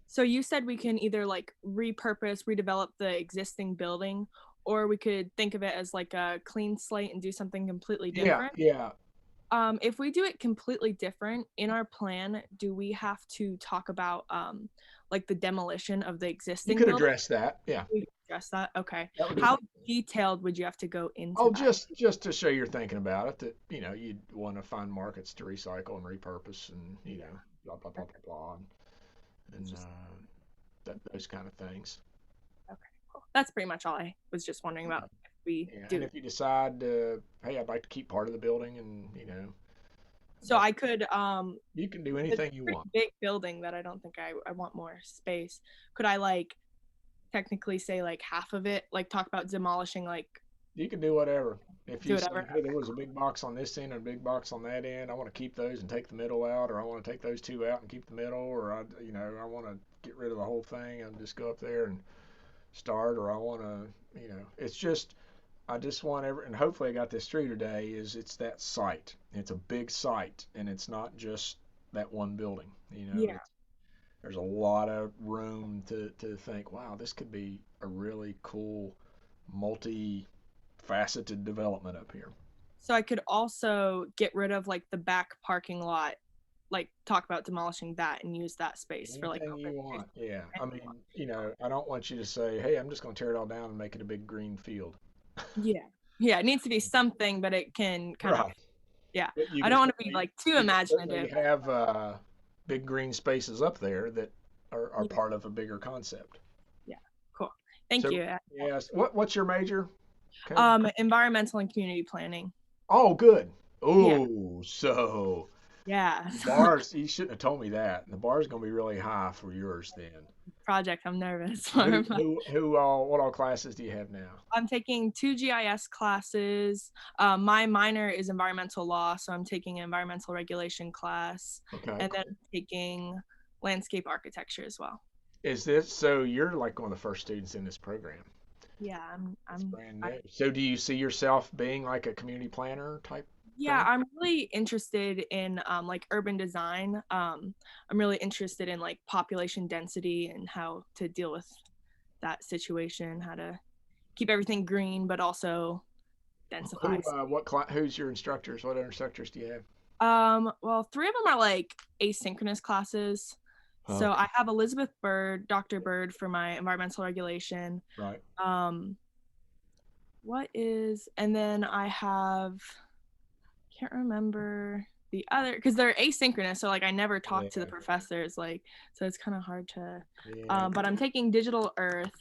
So you said we can either like repurpose, redevelop the existing building, or we could think of it as like a clean slate and do something completely different. Yeah. If we do it completely different in our plan, do we have to talk about like the demolition of the existing You could building? address that, yeah. Just that. Okay. That would be How detailed would you have to go into Oh, that? just to show you're thinking about it, that you'd want to find markets to recycle and repurpose, and blah blah blah blah blah, and those kind of things. Okay, cool. That's pretty much all I was just wondering about. If we Yeah, do. and if you decide, hey, I'd like to keep part of the building, and So I could you can do it's a anything you pretty want. big building that I don't think I want more space. Could I like technically say like half of it, like talk about demolishing like You can do whatever. If do you say, whatever? hey, there was a big box on this end and a big box on that end, I want to keep those and take the middle out, or I want to take those two out and keep the middle, or I want to get rid of the whole thing and just go up there and start, or I want to, it's just, I just want and hopefully I got this through today, it's that site. It's a big site, and it's not just that one building, Yeah. There's a lot of room to think, wow, this could be a really cool, multi-faceted development up here. So I could also get rid of like the back parking lot, like talk about demolishing that and use that space for like Anything you want, yeah. I mean, I don't want you to say, hey, I'm just going to tear it all down and make it a big green field. Yeah, it needs to be something, but it can kind of Right. yeah. But you I can don't want to be certainly- like too you can certainly imaginative. have big green spaces up there that are part of a bigger concept. Yeah, cool. Thank So, you. Yes. What's your major? Okay. Environmental and community planning. Oh, good. Oh, so Yeah. the bars. You shouldn't have told me that. The bar's gonna be really high for yours then. Project I'm nervous Who, for. what all classes do you have now? I'm taking 2 GIS classes. My minor is environmental law, so I'm taking an environmental regulation class, Okay. and then I'm taking landscape architecture as well. Is this so? You're like one of the first students in this program. Yeah, I'm Brand new. So do you see yourself being like a community planner type? Yeah, I'm really interested in like urban design. I'm really interested in like population density and how to deal with that situation, how to keep everything green but also densify. Who's your instructors? What other instructors do you have? Well, 3 of them are like asynchronous classes. So I have Elizabeth Bird, Dr. Bird for my environmental regulation. Right. And then I have, can't remember the other, because they're asynchronous. So like I never talk to the professors, like, so it's kind of hard to, but I'm taking Digital Earth.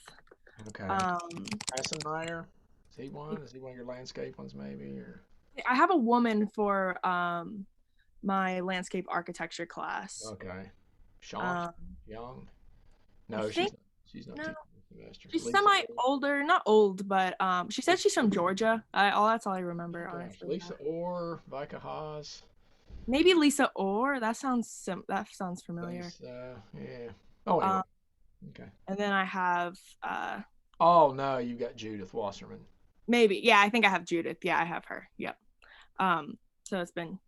Okay. Hassenmeyer, is he one? Is he one of your landscape ones maybe? Or? I have a woman for my landscape architecture class. Okay. Sean Young? No, she's not teaching semester. She's semi older, not old, but she said she's from Georgia. That's all I remember, honestly. Lisa Orr, Vika Haas. Maybe Lisa Orr. That sounds familiar. Yeah. Oh, anyway. Okay. And then I have oh no, you got Judith Wasserman. Maybe. Yeah, I think I have Judith. Yeah, I have her. Yep. So it's been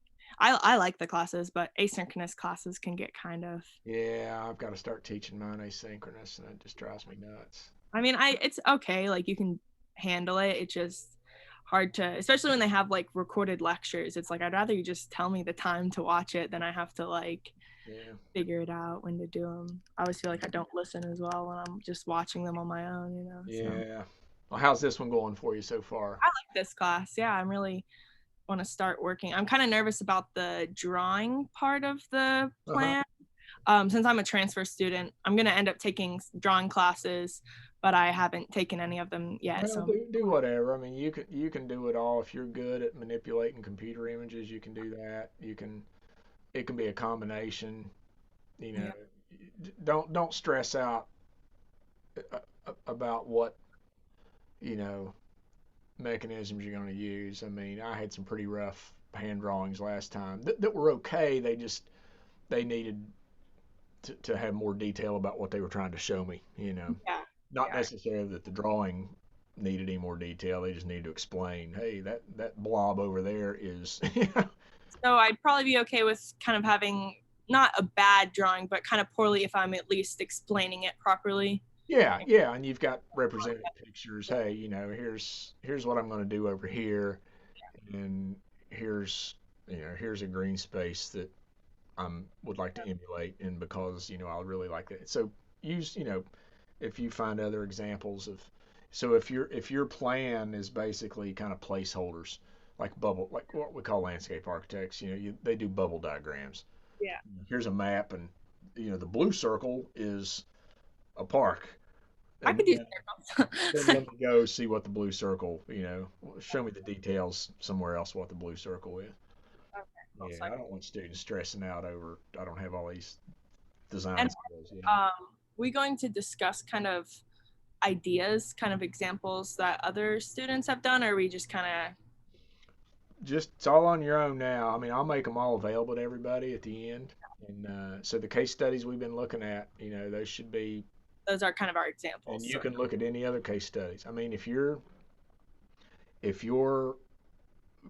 I like the classes, but asynchronous classes can get kind of. Yeah, I've got to start teaching mine asynchronous, and it just drives me nuts. I mean, it's okay, like you can handle it. It's just hard to, especially when they have like recorded lectures. It's like I'd rather you just tell me the time to watch it than I have to like figure it out when to do them. I always feel like I don't listen as well when I'm just watching them on my own, Yeah. So. Well, how's this one going for you so far? I like this class. Yeah, I'm really want to start working. I'm kind of nervous about the drawing part of the plan. Since I'm a transfer student, I'm going to end up taking drawing classes, but I haven't taken any of them yet. Well, So do whatever. I mean, you can do it all. If you're good at manipulating computer images, you can do that. It can be a combination. Don't stress out about what mechanisms you're going to use. I mean, I had some pretty rough hand drawings last time that were okay. They needed to have more detail about what they were trying to show me, Not necessarily that the drawing needed any more detail. They just needed to explain, hey, that blob over there is. So I'd probably be okay with kind of having not a bad drawing, but kind of poorly if I'm at least explaining it properly. Yeah, and you've got representative pictures. Hey, here's what I'm going to do over here, and here's a green space that I would like to emulate, and because I really like that. So use if you find other examples of So if your plan is basically kind of placeholders, like bubble, like what we call landscape architects, they do bubble diagrams. Yeah. Here's a map, and the blue circle is a park. I could do circles. Then let me go see what the blue circle, show me the details somewhere else what the blue circle is. Okay. Yeah, I don't want students stressing out over, I don't have all these design And skills. we going to discuss kind of ideas, kind of examples that other students have done, or are we just kind of It's all on your own now. I mean, I'll make them all available to everybody at the end. And so the case studies we've been looking at, those should be. Those are kind of our examples. And you can look at any other case studies. I mean, if your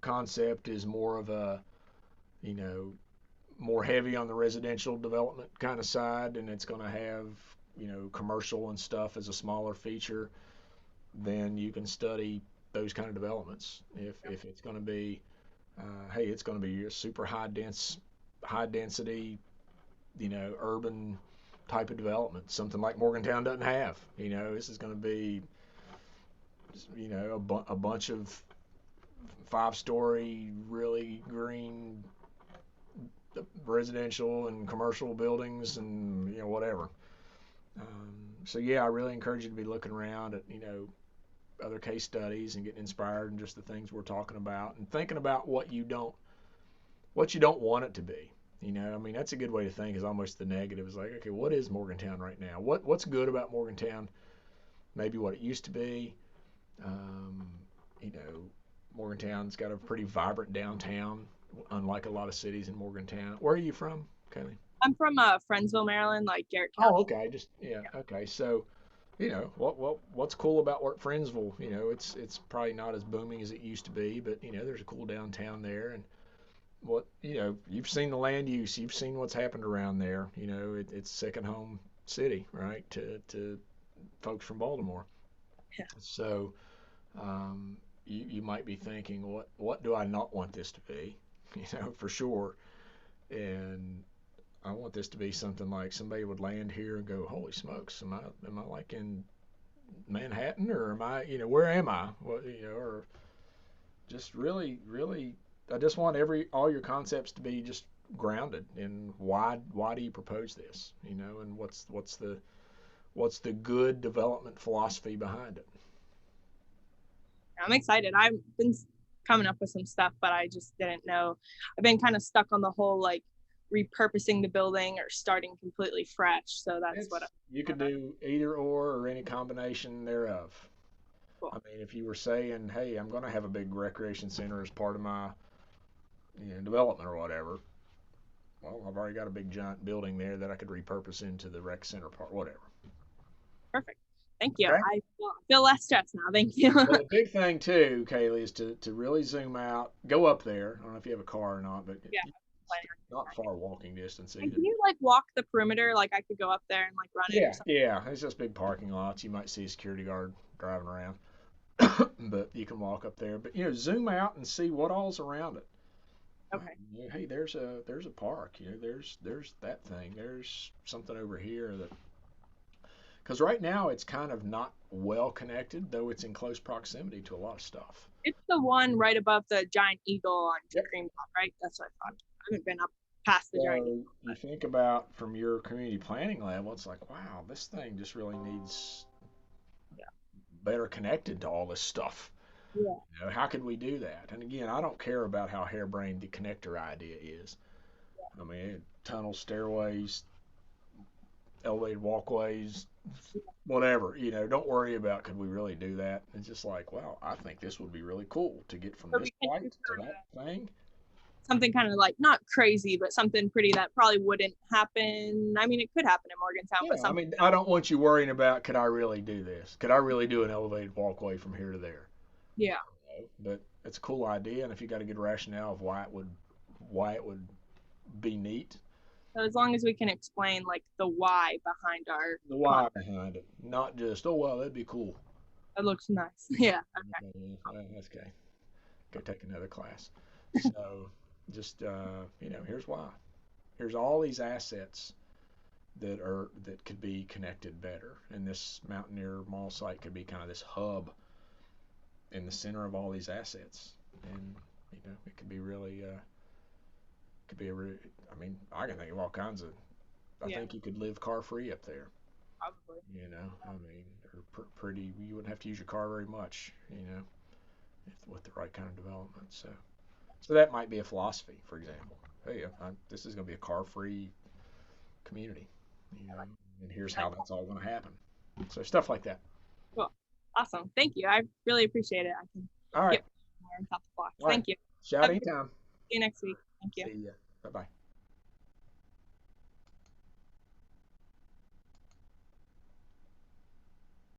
concept is more of a, more heavy on the residential development kind of side, and it's going to have, commercial and stuff as a smaller feature, then you can study those kind of developments. If it's going to be, hey, it's going to be a super high density, urban type of development, something like Morgantown doesn't have. This is going to be, a bunch of 5-story, really green residential and commercial buildings and whatever. So yeah, I really encourage you to be looking around at other case studies and getting inspired in just the things we're talking about and thinking about what you don't want it to be. I mean, that's a good way to think, is almost the negative. Is like, okay, what is Morgantown right now? What's good about Morgantown? Maybe what it used to be. Morgantown's got a pretty vibrant downtown, unlike a lot of cities in Morgantown. Where are you from, Kaylee? I'm from Friendsville, Maryland, like Garrett County. Oh, okay. Okay. So, what's cool about Friendsville? It's probably not as booming as it used to be, but there's a cool downtown there, and you've seen the land use, you've seen what's happened around there. It's second home city, right, to folks from Baltimore. Yeah. So, you might be thinking, what do I not want this to be? For sure. And I want this to be something like somebody would land here and go, holy smokes, am I like in Manhattan, or am I, where am I? Or just really, really, I just want all your concepts to be just grounded in why do you propose this, and what's the good development philosophy behind it. I'm excited. I've been coming up with some stuff, but I just didn't know. I've been kind of stuck on the whole like repurposing the building or starting completely fresh. So that's what you could do, either or any combination thereof. Cool. I mean, if you were saying, hey, I'm going to have a big recreation center as part of my development or whatever, well, I've already got a big giant building there that I could repurpose into the rec center part, whatever. Perfect. Thank you. Okay. I feel less stressed now. Thank you. Well, the big thing too, Kaylee, is to really zoom out, go up there. I don't know if you have a car or not, but yeah, not far walking distance either. And can you like walk the perimeter? Like I could go up there and like run it or something? Yeah. It's just big parking lots. You might see a security guard driving around, but you can walk up there. But zoom out and see what all's around it. Okay. Hey, there's a park. There's that thing. There's something over here that. Because right now it's kind of not well connected, though it's in close proximity to a lot of stuff. It's the one right above the giant eagle on Cream Top, right? That's what I thought. I haven't been up past the giant eagle. You think about from your community planning level, it's like, wow, this thing just really needs better connected to all this stuff. Yeah. How could we do that? And again, I don't care about how harebrained the connector idea is. Yeah. I mean, tunnels, stairways, elevated walkways, whatever, don't worry about could we really do that. It's just like, wow, I think this would be really cool to get from this point to that thing. Something kind of like not crazy, but something pretty that probably wouldn't happen. I mean, it could happen in Morgantown, but I mean, I don't want you worrying about, could I really do this? Could I really do an elevated walkway from here to there? Yeah. But it's a cool idea, and if you got a good rationale of why it would be neat. So as long as we can explain like the why behind the why behind it, not just, oh well, that'd be cool. That looks nice. Yeah. Okay. That's okay. Go take another class. So just here's why. Here's all these assets that could be connected better. And this Mountaineer Mall site could be kind of this hub in the center of all these assets. And it could be really I mean, I can think of all kinds of. I think you could live car free up there. Probably. I mean, or pretty. You wouldn't have to use your car very much. With the right kind of development. So that might be a philosophy, for example. Hey, this is going to be a car free community. And here's how that's all going to happen. So stuff like that. Cool. Awesome. Thank you. I really appreciate it. I can all right. Get more on top of the box. All right. Thank you. Shout anytime. See you next week. Thank you. See ya. Bye bye.